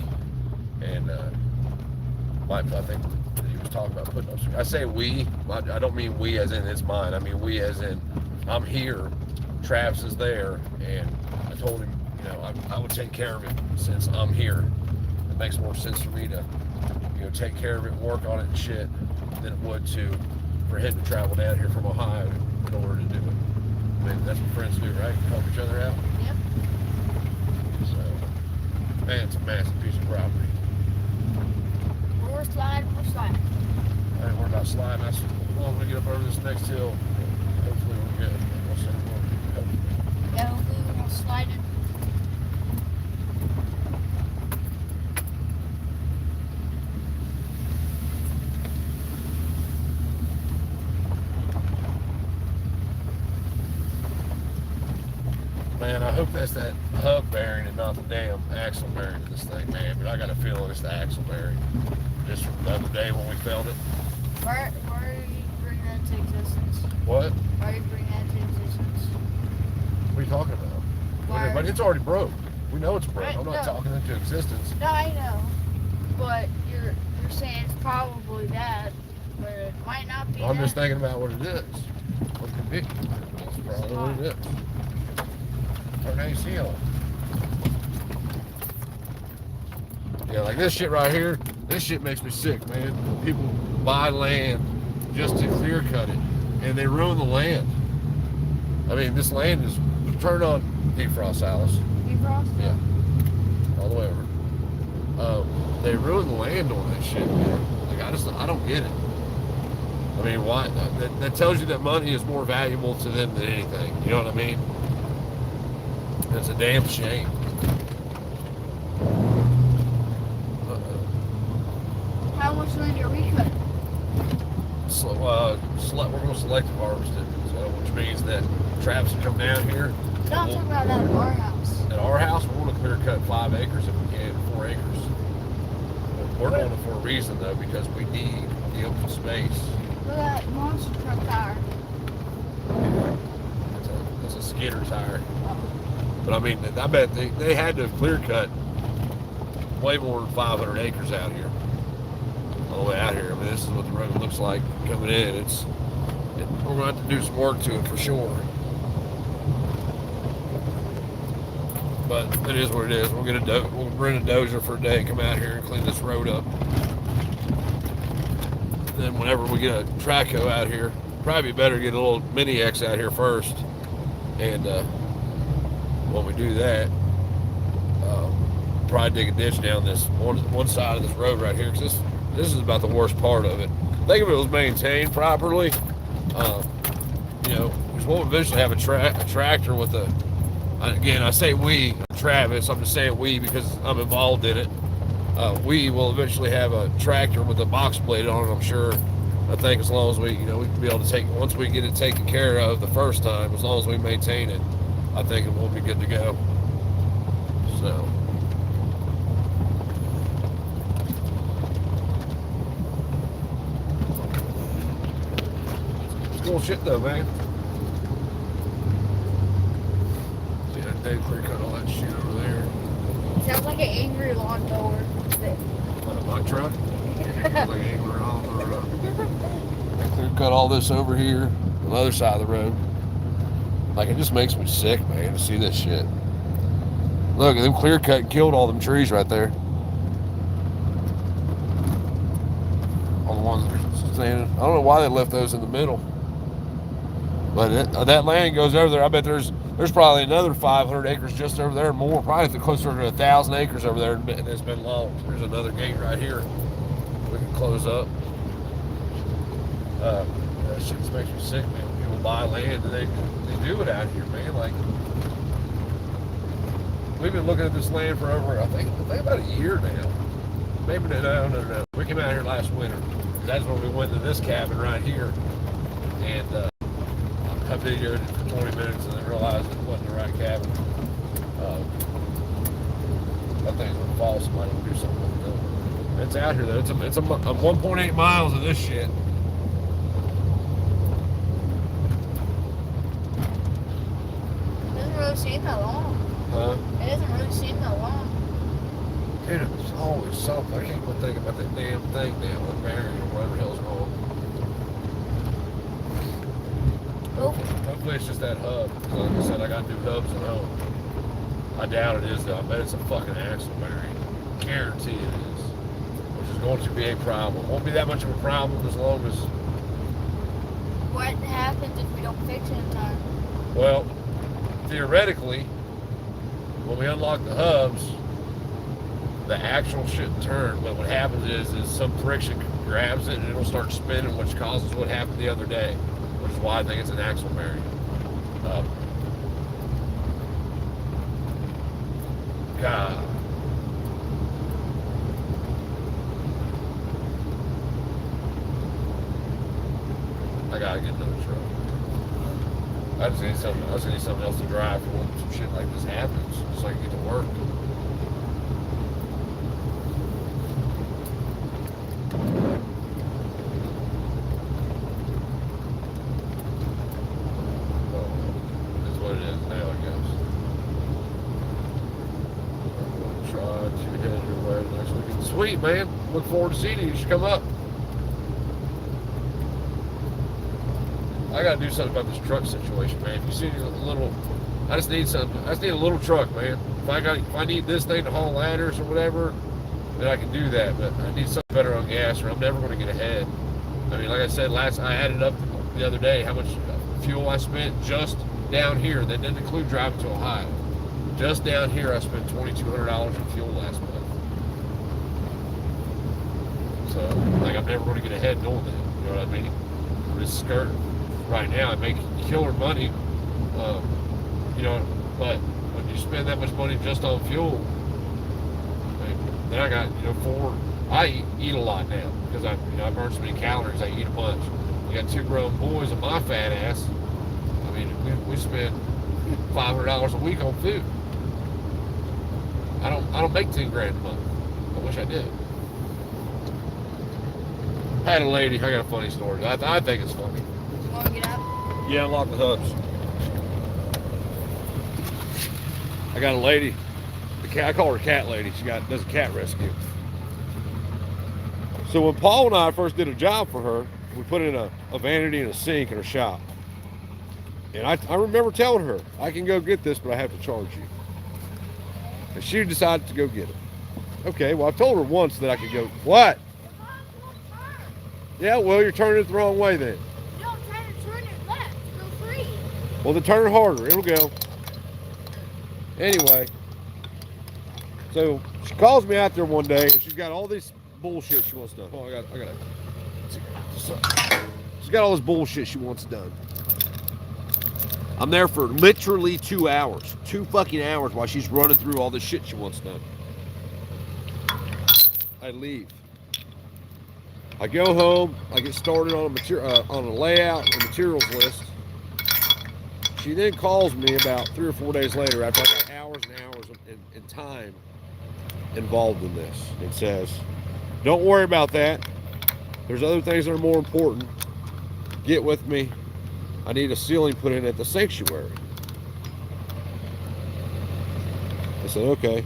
and I think he was talking about putting up. I say we, I don't mean we as in it's mine. I mean we as in I'm here, Travis is there, and I told him, I would take care of it since I'm here. makes more sense for me to, take care of it, work on it and shit, than it would for him to travel down here from Ohio in order to do it. I mean, that's what friends do, right? Help each other out. Yep. So, man, it's a massive piece of property. We're sliding. I ain't worried about sliding. As long as we get up over this next hill, hopefully we're good. We'll see. Yeah, hopefully we won't slide in. Man, I hope that's that hub bearing and not the damn axle bearing of this thing, man. But I got a feeling it's the axle bearing. Just from the other day when we felt it. Why are you bringing that to existence? What? Why are you bringing that to existence? What are you talking about? But it's already broke. We know it's broke. I'm not talking into existence. No, I know. But you're saying it's probably that, but it might not be. I'm just thinking about what it is. What could be? That's probably what it is. Turn AC on. Yeah, like this shit right here, this shit makes me sick, man. People buy land just to clear cut it, and they ruin the land. I mean, this land is, turn on defrost, Alice. Defrost? Yeah. All the way over. They ruin the land on that shit, man. Like, I don't get it. I mean, why? That tells you that money is more valuable to them than anything. You know what I mean? It's a damn shame. How much land are we cutting? So, we're going to selective harvest it, so, which means that Travis will come down here. No, I'm talking about that at our house. At our house, we're going to clear cut 5 acres if we can, 4 acres. We're doing it for a reason, though, because we need the open space. Look at that monster truck tire. It's a skidder tire. But I mean, I bet they had to clear cut way more than 500 acres out here. All the way out here. I mean, this is what the road looks like coming in. We're going to have to do some work to it for sure. But it is what it is. We'll bring a dozer for a day, come out here and clean this road up. Then whenever we get a Traco out here, probably better to get a little mini X out here first. And when we do that, probably dig a ditch down this one side of this road right here, because this is about the worst part of it. I think if it was maintained properly, because we'll eventually have a tractor with again, I say we, Travis, I'm just saying we because I'm involved in it. We will eventually have a tractor with a box blade on it, I'm sure. I think as long as we can be able to once we get it taken care of the first time, as long as we maintain it, I think it will be good to go. So. It's cool shit though, man. See that Dave clear cut all that shit over there. Sounds like an angry lawnmower. What, a buck truck? Like an angry lawnmower. They clear cut all this over here on the other side of the road. Like, it just makes me sick, man, to see this shit. Look, them clear cut and killed all them trees right there. All the ones that are standing. I don't know why they left those in the middle. But that land goes over there. I bet there's probably another 500 acres just over there, more, probably closer to 1,000 acres over there that's been logged. There's another gate right here we can close up. That shit just makes me sick, man. People buy land and they do it out here, man. Like, we've been looking at this land for over, I think about a year now. Maybe no. We came out here last winter. That's when we went to this cabin right here, and I videoed it for 20 minutes and then realized it wasn't the right cabin. I think it's gonna fall. Somebody will do something with it. It's out here though. It's a 1.8 miles of this shit. Really seem that long. Huh? It doesn't really seem that long. Dude, it's always something. I can't quit thinking about that damn thing down with Barry or whatever the hell's wrong. Hopefully it's just that hub. Like I said, I got new hubs at home. I doubt it is though. I bet it's a fucking axle bearing. guarantee it is. Which is going to be a problem. Won't be that much of a problem as long as... What happens if we don't fix it in time? Well, theoretically, when we unlock the hubs, the axle shouldn't turn, but what happens is some friction grabs it and it'll start spinning, which causes what happened the other day, which is why I think it's an axle bearing. God. I gotta get another truck. I just need something else to drive for when some shit like this happens, so I can get to work. That's what it is. Now it goes. I'm gonna try to head your way next weekend. Sweet, man. Look forward to seeing you. You should come up. I gotta do something about this truck situation, man. If you see a little, I just need something. I just need a little truck, man. If I need this thing to haul ladders or whatever, then I can do that. But I need something better on gas, or I'm never gonna get ahead. I mean, like I said, I added up the other day how much fuel I spent just down here. That didn't include driving to Ohio. Just down here, I spent $2,200 in fuel last month. So, like, I'm never gonna get ahead doing that. You know what I mean? I'm just skirting. Right now, I make killer money, you know, but when you spend that much money just on fuel, then I got, you know, I eat a lot now because I burn so many calories, I eat a bunch. You got 2 grown boys and my fat ass. I mean, we spend $500 a week on food. I don't make 10 grand a month. I wish I did. I had a lady, I got a funny story. I think it's funny. Want to get out? Yeah, unlock the hubs. I got a lady. I call her Cat Lady. She does a cat rescue. So when Paul and I first did a job for her, we put in a vanity and a sink in her shop. And I remember telling her, I can go get this, but I have to charge you. And she decided to go get it. Okay, well, I told her once that I could go. What? Yeah, well, you're turning it the wrong way then. Well, then turn it harder. It'll go. Anyway, so she calls me out there one day, and she's got all this bullshit she wants done. Oh, I got she's got all this bullshit she wants done. I'm there for literally 2 hours. 2 fucking hours while she's running through all this shit she wants done. I leave. I go home. I get started on a layout and materials list. She then calls me about 3 or 4 days later after I got hours and hours in time involved in this. It says, don't worry about that. There's other things that are more important. Get with me. I need a ceiling put in at the sanctuary. I said, okay.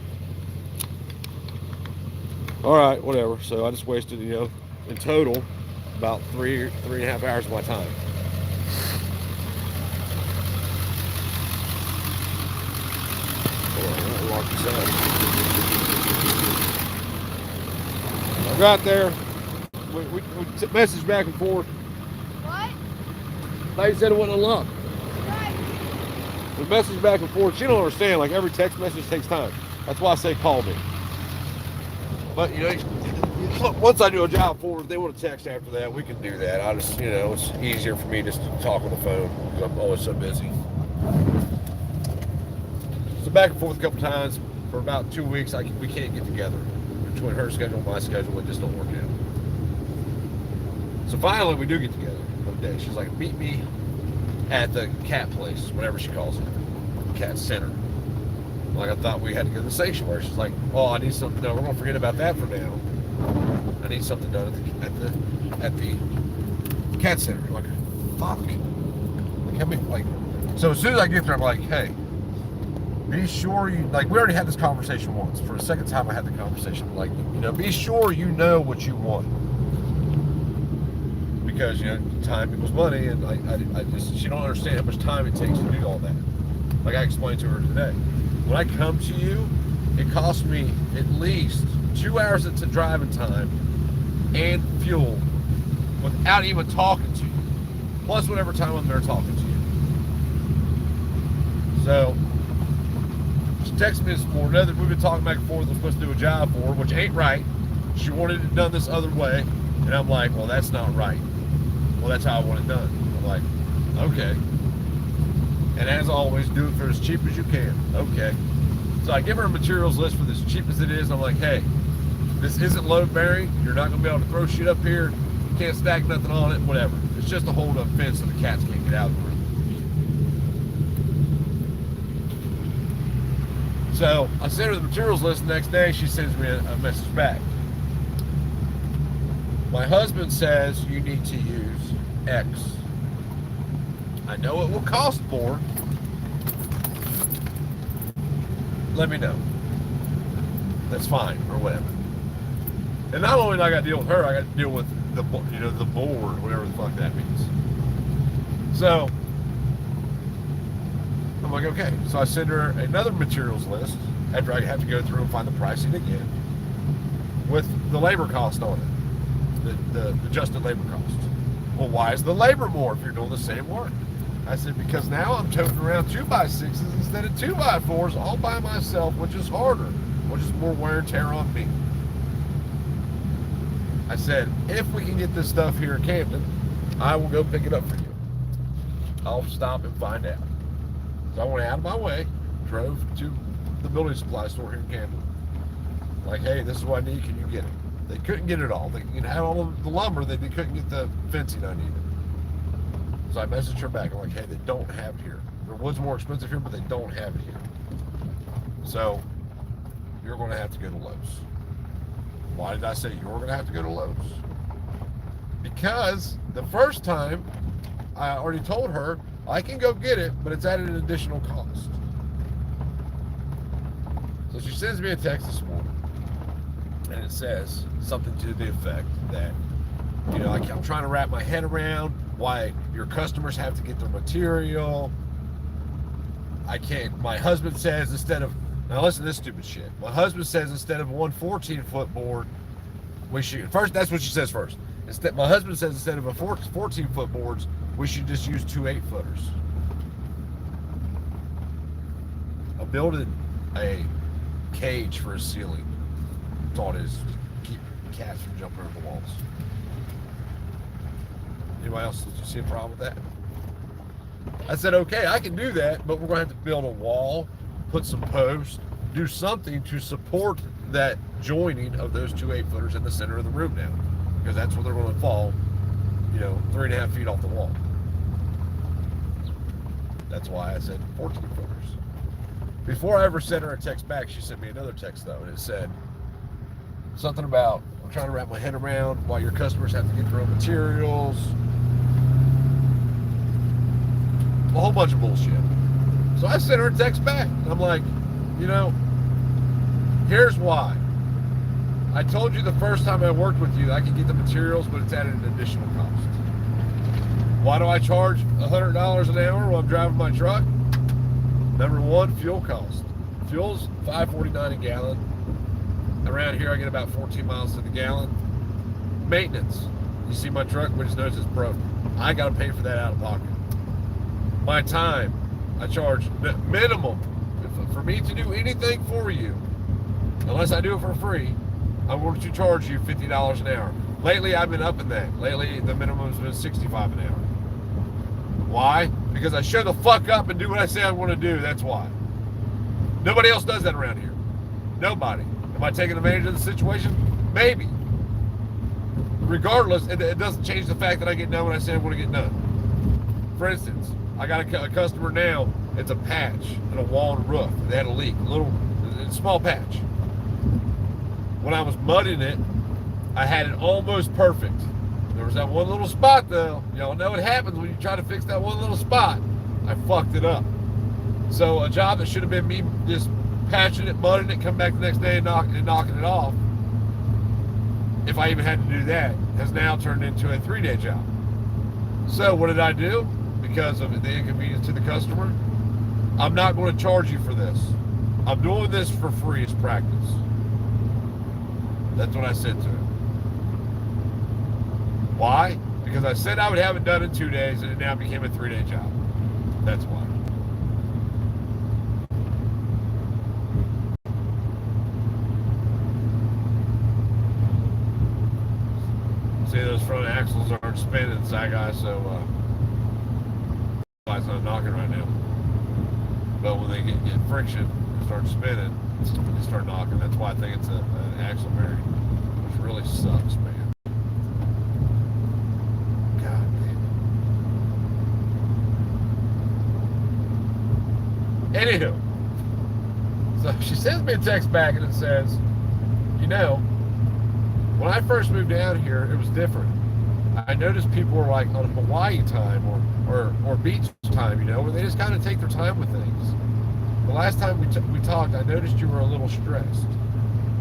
All right, whatever. So I just wasted, in total, about 3.5 hours of my time. I got there. We messaged back and forth. What? They said it wasn't unlocked. Right. We messaged back and forth. She don't understand. Like, every text message takes time. That's why I say call me. But once I do a job for them, if they want to text after that, we can do that. I just, it's easier for me just to talk on the phone because I'm always so busy. So back and forth a couple times. For about 2 weeks, we can't get together. Between her schedule and my schedule, it just don't work out. So finally, we do get together one day. She's like, meet me at the cat place, whatever she calls it, cat center. Like, I thought we had to go to the sanctuary. She's like, oh, I need something. No, we're gonna forget about that for now. I need something done at the cat center. I'm like, fuck. So as soon as I get there, I'm like, hey, be sure we already had this conversation once. For the second time I had the conversation, like, be sure you know what you want. Because, time equals money, and she don't understand how much time it takes to do all that. Like I explained to her today. When I come to you, it costs me at least 2 hours into driving time and fuel without even talking to you. Plus whatever time I'm there talking to you. So, she texted me this morning that we've been talking back and forth. I'm supposed to do a job for her, which ain't right. She wanted it done this other way. And I'm like, well, that's not right. Well, that's how I want it done. I'm like, okay. And as always, do it for as cheap as you can. Okay. So I give her a materials list for as cheap as it is. I'm like, hey, this isn't load bearing. You're not going to be able to throw shit up here. You can't stack nothing on it, whatever. It's just a hold up fence so the cats can't get out of the room. So I sent her the materials list the next day. She sends me a message back. My husband says you need to use X. I know it will cost more. Let me know. That's fine, or whatever. And not only do I got to deal with her, I got to deal with the board, whatever the fuck that means. So I'm like, okay. So I send her another materials list after I have to go through and find the pricing again with the labor cost on it. The adjusted labor cost. Well, why is the labor more if you're doing the same work? I said, because now I'm toting around 2x6s instead of 2x4s all by myself, which is harder, which is more wear and tear on me. I said, if we can get this stuff here in Camden, I will go pick it up for you. I'll stop and find out. So I went out of my way, drove to the building supply store here in Camden. Like, hey, this is what I need, can you get it? They couldn't get it all. They could have all of the lumber, they couldn't get the fencing I needed. So I messaged her back. I'm like, hey, they don't have it here. It was more expensive here, but they don't have it here. So you're going to have to go to Lowe's. Why did I say you're going to have to go to Lowe's? Because the first time I already told her I can go get it, but it's at an additional cost. So she sends me a text this morning. And it says something to the effect that, you know, I'm trying to wrap my head around why your customers have to get their material. I can't. My husband says instead of, now listen to this stupid shit. My husband says instead of one 14-foot board, we should, first, that's what she says first. My husband says instead of a 14-foot boards, we should just use 2 8-footers. I'm building a cage for a ceiling. Thought is keep cats from jumping over the walls. Anybody else, did you see a problem with that? I said, okay, I can do that, but we're going to have to build a wall, put some posts, do something to support that joining of those 2 8-footers in the center of the room now, because that's where they're going to fall, 3.5 feet off the wall. That's why I said 14-footers. Before I ever sent her a text back, she sent me another text though, and it said something about, I'm trying to wrap my head around why your customers have to get their own materials. A whole bunch of bullshit. So I sent her a text back. And I'm like, here's why. I told you the first time I worked with you, I could get the materials, but it's at an additional cost. Why do I charge $100 an hour while I'm driving my truck? Number one, fuel cost. Fuel's $5.49 a gallon. Around here, I get about 14 miles to the gallon. Maintenance. You see my truck, we just notice it's broke. I got to pay for that out of pocket. My time, I charge minimum. For me to do anything for you, unless I do it for free, I'm going to charge you $50 an hour. Lately, I've been upping that. Lately, the minimum's been $65 an hour. Why? Because I show the fuck up and do what I say I'm going to do. That's why. Nobody else does that around here. Nobody. Am I taking advantage of the situation? Maybe. Regardless, it doesn't change the fact that I get done when I say I'm going to get done. For instance, I got a customer now, it's a patch in a wall and roof. They had a leak, a small patch. When I was mudding it, I had it almost perfect. There was that one little spot though. Y'all know what happens when you try to fix that one little spot. I fucked it up. So a job that should have been me just patching it, mudding it, come back the next day and knocking it off, if I even had to do that, has now turned into a 3-day job. So what did I do? Because of the inconvenience to the customer, I'm not going to charge you for this. I'm doing this for free as practice. That's what I said to him. Why? Because I said I would have it done in 2 days, and it now became a 3-day job. That's why. See, those front axles aren't spinning, side guy, so it's not knocking right now. But when they get friction and start spinning, they start knocking. That's why I think it's an axle bearing, which really sucks, man. God damn it. Anywho, so she sends me a text back and it says, you know, when I first moved down here, it was different. I noticed people were like on Hawaii time or beach time, you know, where they just kind of take their time with things. The last time we talked, I noticed you were a little stressed.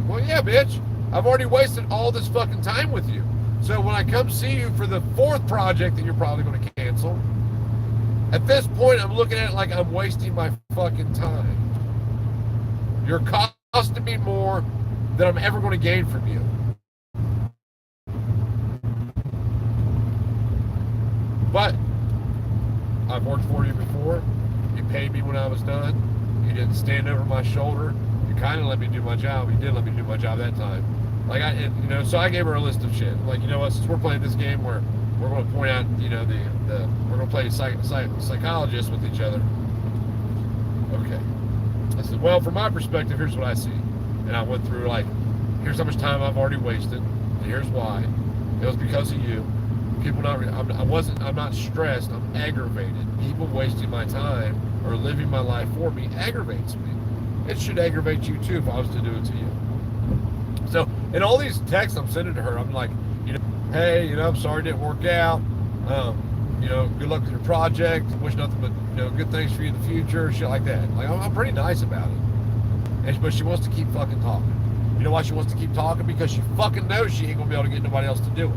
Well, yeah, bitch. I've already wasted all this fucking time with you. So when I come see you for the 4th project that you're probably going to cancel, at this point, I'm looking at it like I'm wasting my fucking time. You're costing me more than I'm ever going to gain from you. But I've worked for you before. You paid me when I was done. You didn't stand over my shoulder. You kind of let me do my job. You did let me do my job that time. Like so I gave her a list of shit. Like, you know what? Since we're playing this game where we're going to point out, you know, we're going to play psychologists with each other. Okay. I said, well, from my perspective, here's what I see. And I went through like, here's how much time I've already wasted, and here's why. It was because of you. People I'm not stressed, I'm aggravated. People wasting my time or living my life for me aggravates me. It should aggravate you too if I was to do it to you. So in all these texts I'm sending to her, I'm like, you know, hey, you know, I'm sorry it didn't work out. You know, good luck with your project. Wish nothing but, you know, good things for you in the future, shit like that. Like, I'm pretty nice about it. But she wants to keep fucking talking. You know why she wants to keep talking? Because she fucking knows she ain't gonna be able to get nobody else to do it.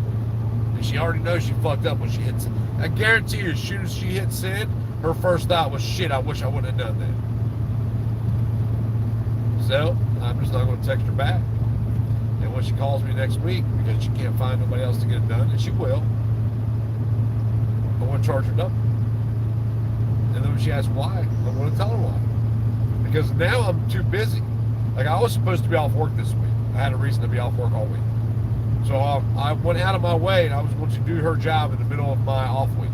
And she already knows she fucked up when she hits it. I guarantee you, as soon as she hit send, her first thought was, shit, I wish I wouldn't have done that. So, I'm just not going to text her back. And when she calls me next week, because she can't find nobody else to get it done, and she will, I'm going to charge her double. And then when she asks why, I'm going to tell her why. Because now I'm too busy. Like, I was supposed to be off work this week. I had a reason to be off work all week. So I went out of my way and I was going to do her job in the middle of my off week.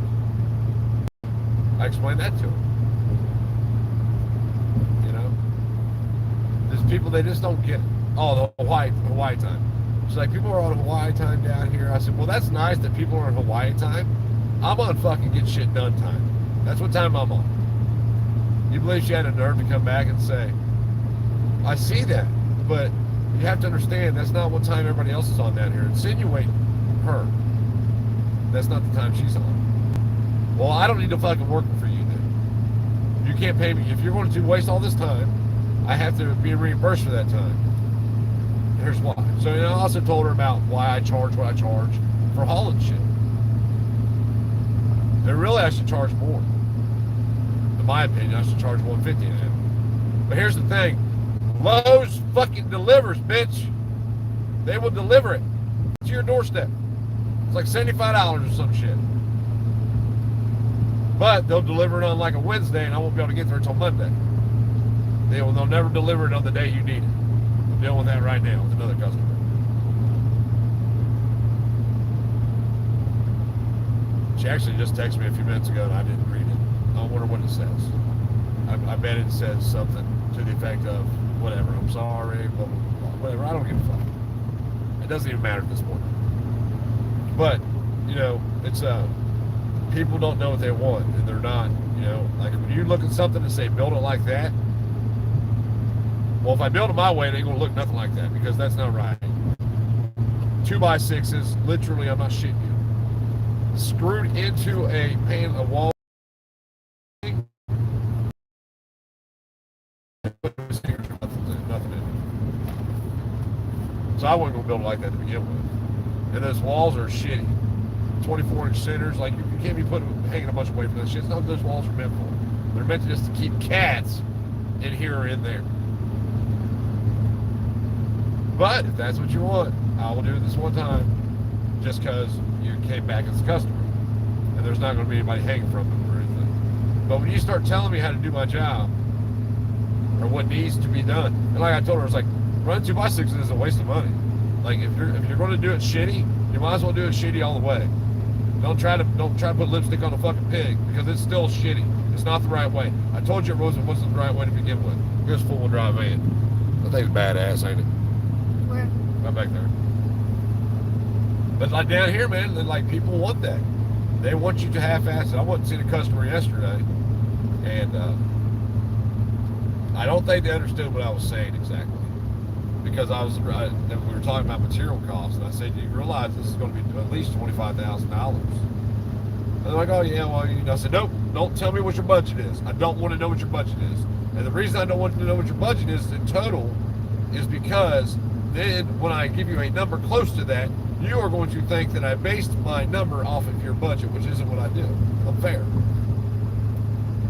I explained that to her. You know? There's people, they just don't get it. Oh, the Hawaii time. She's like, people are on Hawaii time down here. I said, well, that's nice that people are on Hawaii time. I'm on fucking get shit done time. That's what time I'm on. You believe she had a nerve to come back and say, I see that, but you have to understand that's not what time everybody else is on down here. Insinuate her. That's not the time she's on. Well, I don't need to fucking work for you then. You can't pay me. If you're going to waste all this time, I have to be reimbursed for that time. Here's why. So I also told her about why I charge what I charge for hauling shit. And really, I should charge more. In my opinion, I should charge $150 an hour. But here's the thing. Lowe's fucking delivers, bitch. They will deliver it to your doorstep. It's like $75 or some shit. But they'll deliver it on like a Wednesday, and I won't be able to get there until Monday. They'll never deliver it on the day you need it. I'm dealing with that right now with another customer. She actually just texted me a few minutes ago, and I didn't read it. I wonder what it says. I bet it says something to the effect of, whatever, I'm sorry, blah, blah, blah, whatever, I don't give a fuck. It doesn't even matter at this point. But, you know, it's, people don't know what they want, and they're not, you know, like when you look at something and say, build it like that, well, if I build it my way, it ain't gonna look nothing like that, because that's not right. 2x6s, literally, I'm not shitting you, screwed into a wall. So I wasn't going to build it like that to begin with. And those walls are shitty. 24-inch centers, like you can't be hanging a bunch of weight for that shit. It's not what those walls are meant for. They're meant to just to keep cats in here or in there. But if that's what you want, I will do it this one time, just because you came back as a customer, and there's not going to be anybody hanging from them or anything. But when you start telling me how to do my job, or what needs to be done, and like I told her, I was like, running 2x6 is a waste of money. Like if you're going to do it shitty, you might as well do it shitty all the way. Don't try to put lipstick on a fucking pig, because it's still shitty. It's not the right way. I told you it wasn't the right way to begin with. It was full-wheel drive van. That thing's badass, ain't it? Where? Right back there. But like down here, man, like people want that. They want you to half-ass it. I went and seen a customer yesterday, and I don't think they understood what I was saying exactly. Because we were talking about material costs, and I said, "Do you realize this is going to be at least $25,000?" And they're like, "Oh yeah, well, you know." I said, "Nope, don't tell me what your budget is. I don't want to know what your budget is." And the reason I don't want to know what your budget is in total is because then when I give you a number close to that, you are going to think that I based my number off of your budget, which isn't what I do. I'm fair.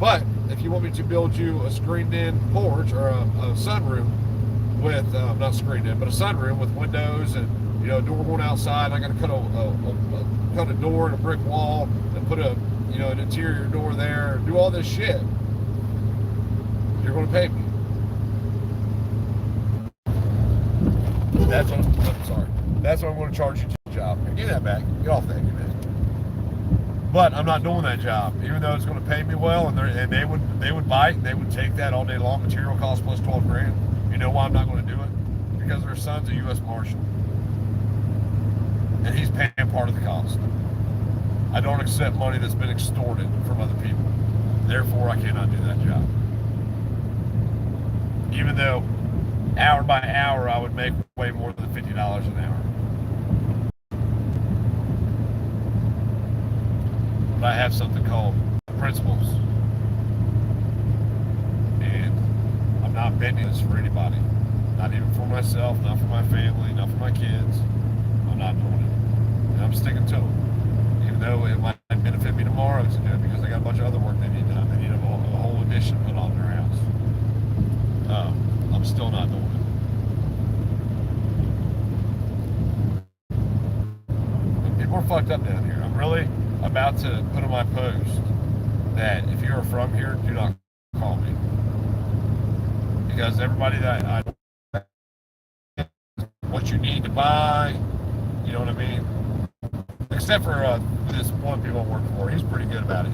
But if you want me to build you a screened-in porch or a sunroom with not screened in, but a sunroom with windows and a door going outside, and I got to cut a door in a brick wall and put an interior door there, do all this shit, you're going to pay me. That's what I'm going to charge you to the job. And give that back. Get off that, give that. But I'm not doing that job, even though it's going to pay me well, and they would bite. They would take that all day long. Material cost plus $12,000. You know why I'm not going to do it? Because their son's a U.S. Marshal, and he's paying part of the cost. I don't accept money that's been extorted from other people. Therefore, I cannot do that job. Even though hour by hour I would make way more than $50 an hour. But I have something called principles. And I'm not bending this for anybody. Not even for myself, not for my family, not for my kids. I'm not doing it. And I'm sticking to it. Even though it might benefit me tomorrow to do it, because I got a bunch of other work they need done. They need a whole addition put on their house. I'm still not doing it. People are fucked up down here. I'm really about to put on my post that if you are from here, do not call me. Because everybody that what you need to buy, you know what I mean? Except for this one people I work for, he's pretty good about it.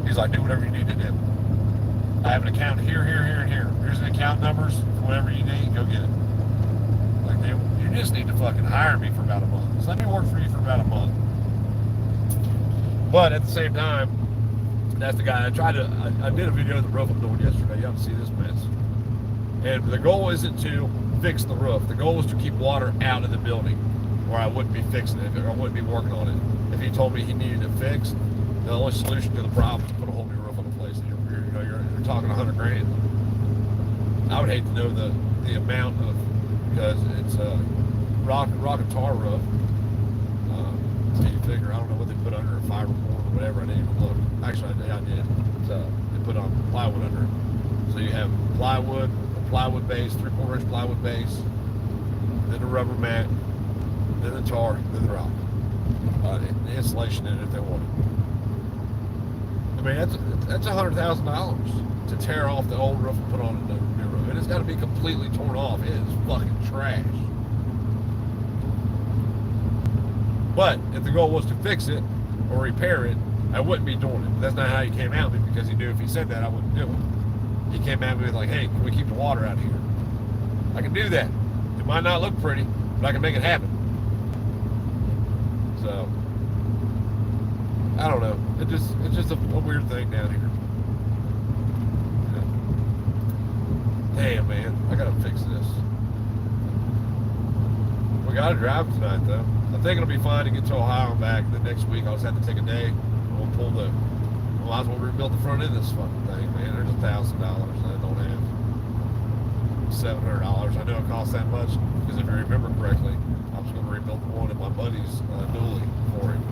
He's like, do whatever you need to do. I have an account here, here, here, and here. Here's the account numbers. Whatever you need, go get it. Like, you just need to fucking hire me for about a month. Just let me work for you for about a month. But at the same time, that's the guy. I did a video of the roof I'm doing yesterday. You have to see this mess. And the goal isn't to fix the roof. The goal is to keep water out of the building, or I wouldn't be fixing it, or I wouldn't be working on it. If he told me he needed it fixed, the only solution to the problem is to put a whole new roof on the place. You're talking $100,000. I would hate to know the amount of, because it's a rock and tar roof. So you figure, I don't know what they put under it, fiberboard or whatever. I didn't even look. Actually, I did. So they put on plywood under it. So you have plywood, a plywood base, 3/4 inch plywood base, then the rubber mat, then the tar, then the rock. The insulation in it if they want it. I mean, that's $100,000 to tear off the old roof and put on a new roof. And it's got to be completely torn off. It is fucking trash. But if the goal was to fix it or repair it, I wouldn't be doing it. But that's not how he came at me, because he knew if he said that, I wouldn't do it. He came at me with like, hey, can we keep the water out of here? I can do that. It might not look pretty, but I can make it happen. So, I don't know. It's just a weird thing down here. Yeah. Damn, man. I gotta fix this. We gotta drive tonight, though. I think it'll be fine to get to Ohio and back. The next week, I'll just have to take a day. We'll pull the... Might as well rebuild the front end of this fucking thing, man. There's $1,000. I don't have $700. I know it costs that much, because if I remember correctly, I was going to rebuild the one at my buddy's dually for him,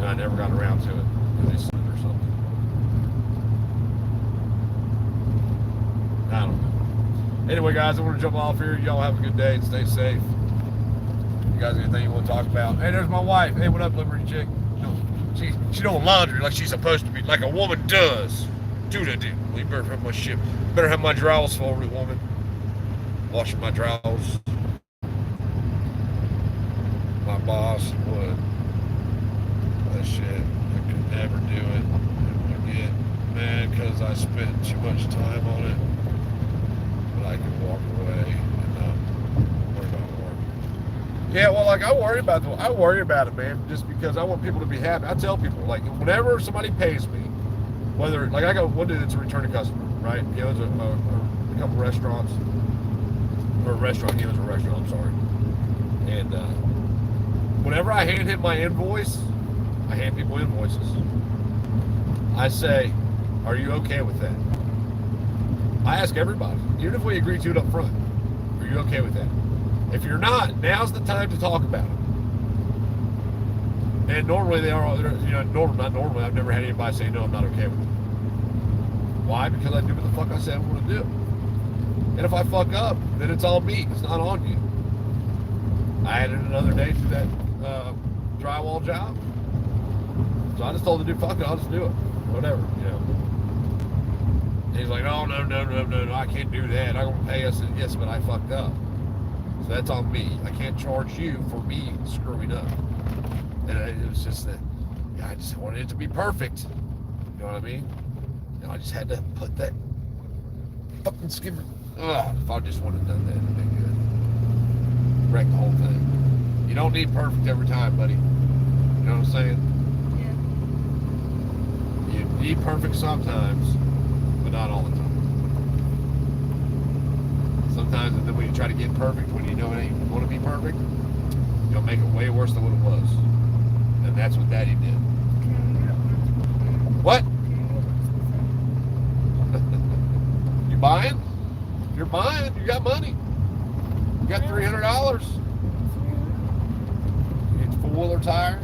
and I never got around to it because they sued or something. I don't know. Anyway, guys, I want to jump off here. Y'all have a good day and stay safe. You guys, anything you want to talk about? Hey, there's my wife. Hey, what up, Liberty Chick? She doing laundry like she's supposed to be, like a woman does. Do that, dude. Well, you better have my shit. Better have my drawers folded, woman. Washing my drawers. My boss would. That shit, I could never do it. And I get mad because I spent too much time on it. But I can walk away and not worry about work. Yeah, well, like I worry about it, man, just because I want people to be happy. I tell people, like, whenever somebody pays me, whether, like, I got one dude that's a returning customer, right? He owns a couple restaurants, or a restaurant. He owns a restaurant. I'm sorry. And whenever I hand him my invoice, I hand people invoices. I say, "Are you okay with that?" I ask everybody, even if we agree to it up front, "Are you okay with that?" If you're not, now's the time to talk about it. And normally not normally, I've never had anybody say, "No, I'm not okay with it." Why? Because I do what the fuck I said I'm going to do. And if I fuck up, then it's on me. It's not on you. I added another day to that drywall job. So I just told the dude, fuck it, I'll just do it. Whatever, you know. And he's like, no, I can't do that. I'm going to pay us. Yes, but I fucked up. So that's on me. I can't charge you for me screwing up. And it was just that, I just wanted it to be perfect. You know what I mean? And I just had to put that fucking skimmer. If I just would have done that, it'd been good. Wreck the whole thing. You don't need perfect every time, buddy. You know what I'm saying? Yeah. You need perfect sometimes, but not all the time. Sometimes, and then when you try to get perfect, when you know it ain't going to be perfect, you'll make it way worse than what it was. And that's what Daddy did. What? You buying? If you're buying, you got money. You got $300. You need four-wheeler tires.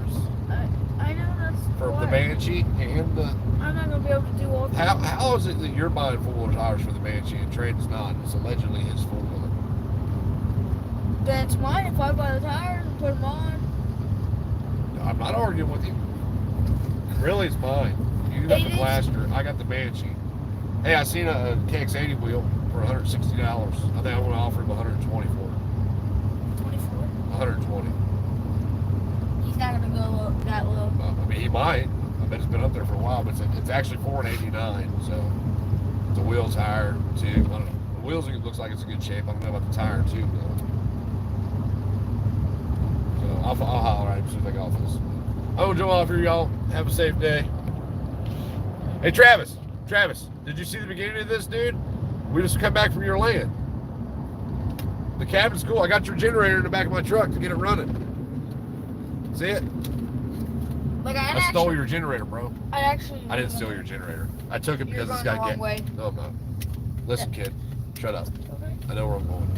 I know that's for the Banshee and the. I'm not gonna be able to do all. How is it that you're buying four-wheeler tires for the Banshee and Trade's not? It's allegedly his four-wheeler. Then it's mine if I buy the tires and put them on. I'm not arguing with you. Really, it's mine. You got the Blaster. I got the Banshee. Hey, I seen a KX80 wheel for $160. I think I want to offer him $120 for it. 24. 120. He's not gonna go that low. I mean, he might. I bet it's been up there for a while, but it's actually $489. So the wheels higher too. I don't know. The wheels looks like it's in good shape. I don't know about the tire too, though. So I'll holler at him as soon as I get off this. I'm gonna jump off here, y'all. Have a safe day. Hey, Travis, did you see the beginning of this, dude? We just come back from your land. The cabin's cool. I got your generator in the back of my truck to get it running. See it? Like I stole your generator, bro. I didn't steal your generator. I took it because this guy gave. No, I'm not. Listen, kid. Shut up. Okay. I know where I'm going.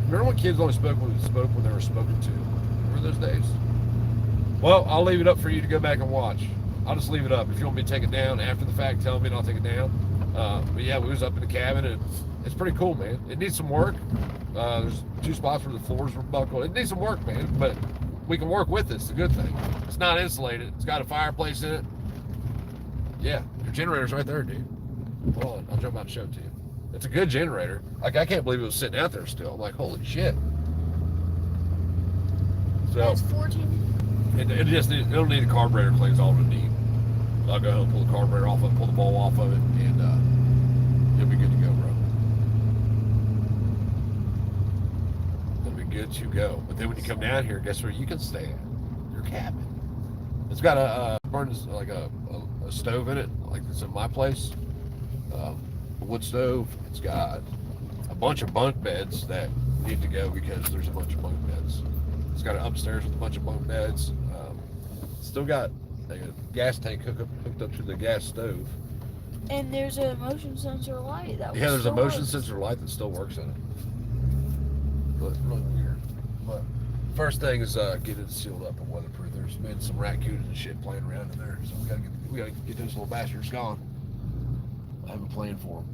Remember when kids only spoke when they were spoken to? Remember those days? Well, I'll leave it up for you to go back and watch. I'll just leave it up. If you want me to take it down after the fact, tell me and I'll take it down. But yeah, we was up in the cabin and it's pretty cool, man. It needs some work. There's 2 spots where the floors were buckled. It needs some work, man, but we can work with it. It's a good thing. It's not insulated. It's got a fireplace in it. Yeah, your generator's right there, dude. Hold on, I'll jump out and show it to you. It's a good generator. Like, I can't believe it was sitting out there still. I'm like, holy shit. So That's 14. It'll need a carburetor clean is all it'll need. So I'll go ahead and pull the carburetor off of it, pull the bowl off of it, and you'll be good to go, bro. It'll be good to go. But then when you come down here, guess where you can stay at? Your cabin. It's got a stove in it, like it's in my place. A wood stove. It's got a bunch of bunk beds that need to go because there's a bunch of bunk beds. It's got an upstairs with a bunch of bunk beds. Still got a gas tank hooked up to the gas stove. And there's a motion sensor light that There's a motion sensor light that still works in it. But really weird. But first thing is get it sealed up and weatherproof. There's been some raccoons and shit playing around in there, so we gotta get those little bastards gone. I have a plan for them.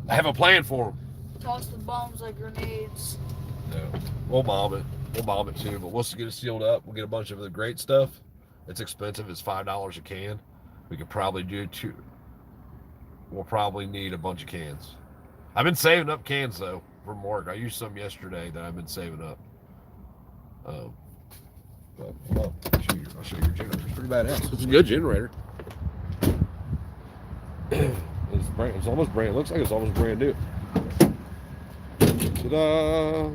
I have a plan for them. Toss the bombs like grenades. No, we'll bomb it. We'll bomb it too. But once we get it sealed up, we'll get a bunch of the great stuff. It's expensive. It's $5 a can. We could probably do 2. We'll probably need a bunch of cans. I've been saving up cans though from work. I used some yesterday that I've been saving up. But well, I'll show you your generator. It's pretty badass. It's a good generator. It's almost brand. It looks like it's almost brand new. Ta-da!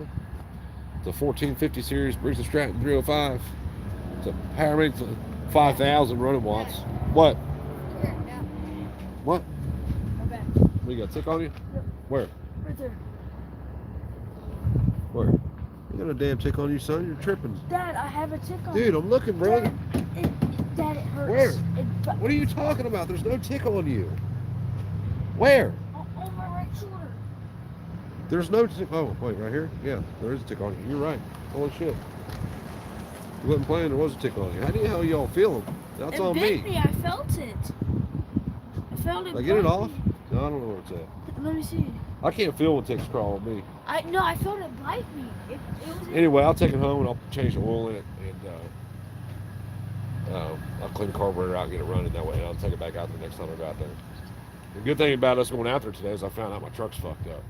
It's a 1450 series Briggs & Stratton 305. It's a power rating 5,000 running watts. What? What? Okay. What, you got a tick on you? Yep. Where? Right there. Where? You got a damn tick on you, son. You're tripping. Dad, I have a tick on Dude, I'm looking, bro. Dad, it hurts. Where? It, What are you talking about? There's no tick on you. Where? on my right shoulder. There's no tick. Oh, wait, right here? Yeah, there is a tick on you. You're right. Holy shit. You wasn't playing, there was a tick on you. How do you hell y'all feeling? That's It on bit me. I felt it. I felt it. Did I get it bite off? me. No, I don't know where it's at. Let me see. I can't feel when ticks crawl on me. I felt it bite me. It was Anyway, I'll take it home and I'll change the oil in it, and I'll clean the carburetor out and get it running that way, and I'll take it back out the next time I go out there. The good thing about us going out there today is I found out my truck's fucked up.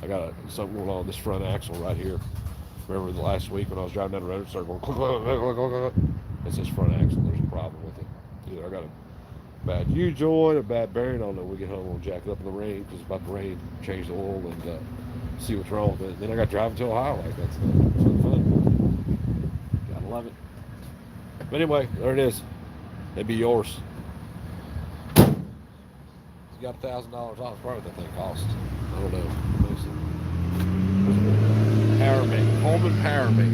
I got something going on this front axle right here. Remember the last week when I was driving down the road, it started going click, click, click, click, click, click. It's this front axle. There's a problem with it. Either I got a bad U-joint, a bad bearing. I don't know. We get home, we'll jack it up in the rain because it's about to rain. Change the oil and see what's wrong with it. Then I got to drive to Ohio like that's not fun. Gotta love it. But anyway, there it is. It'd be yours. You got $1,000 off. Probably what that thing costs. I don't know. Power mate. Coleman Power mate.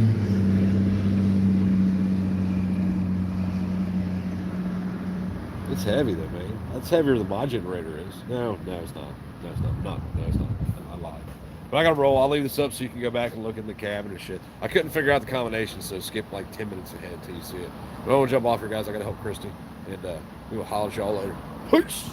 It's heavy though, man. That's heavier than my generator is. No, it's not. No, it's not. No, it's not. I lied. But I gotta roll. I'll leave this up so you can go back and look in the cabin and shit. I couldn't figure out the combination, so skip like 10 minutes ahead until you see it. But I won't jump off here, guys. I gotta help Christy. And we will holler at y'all later. Peace!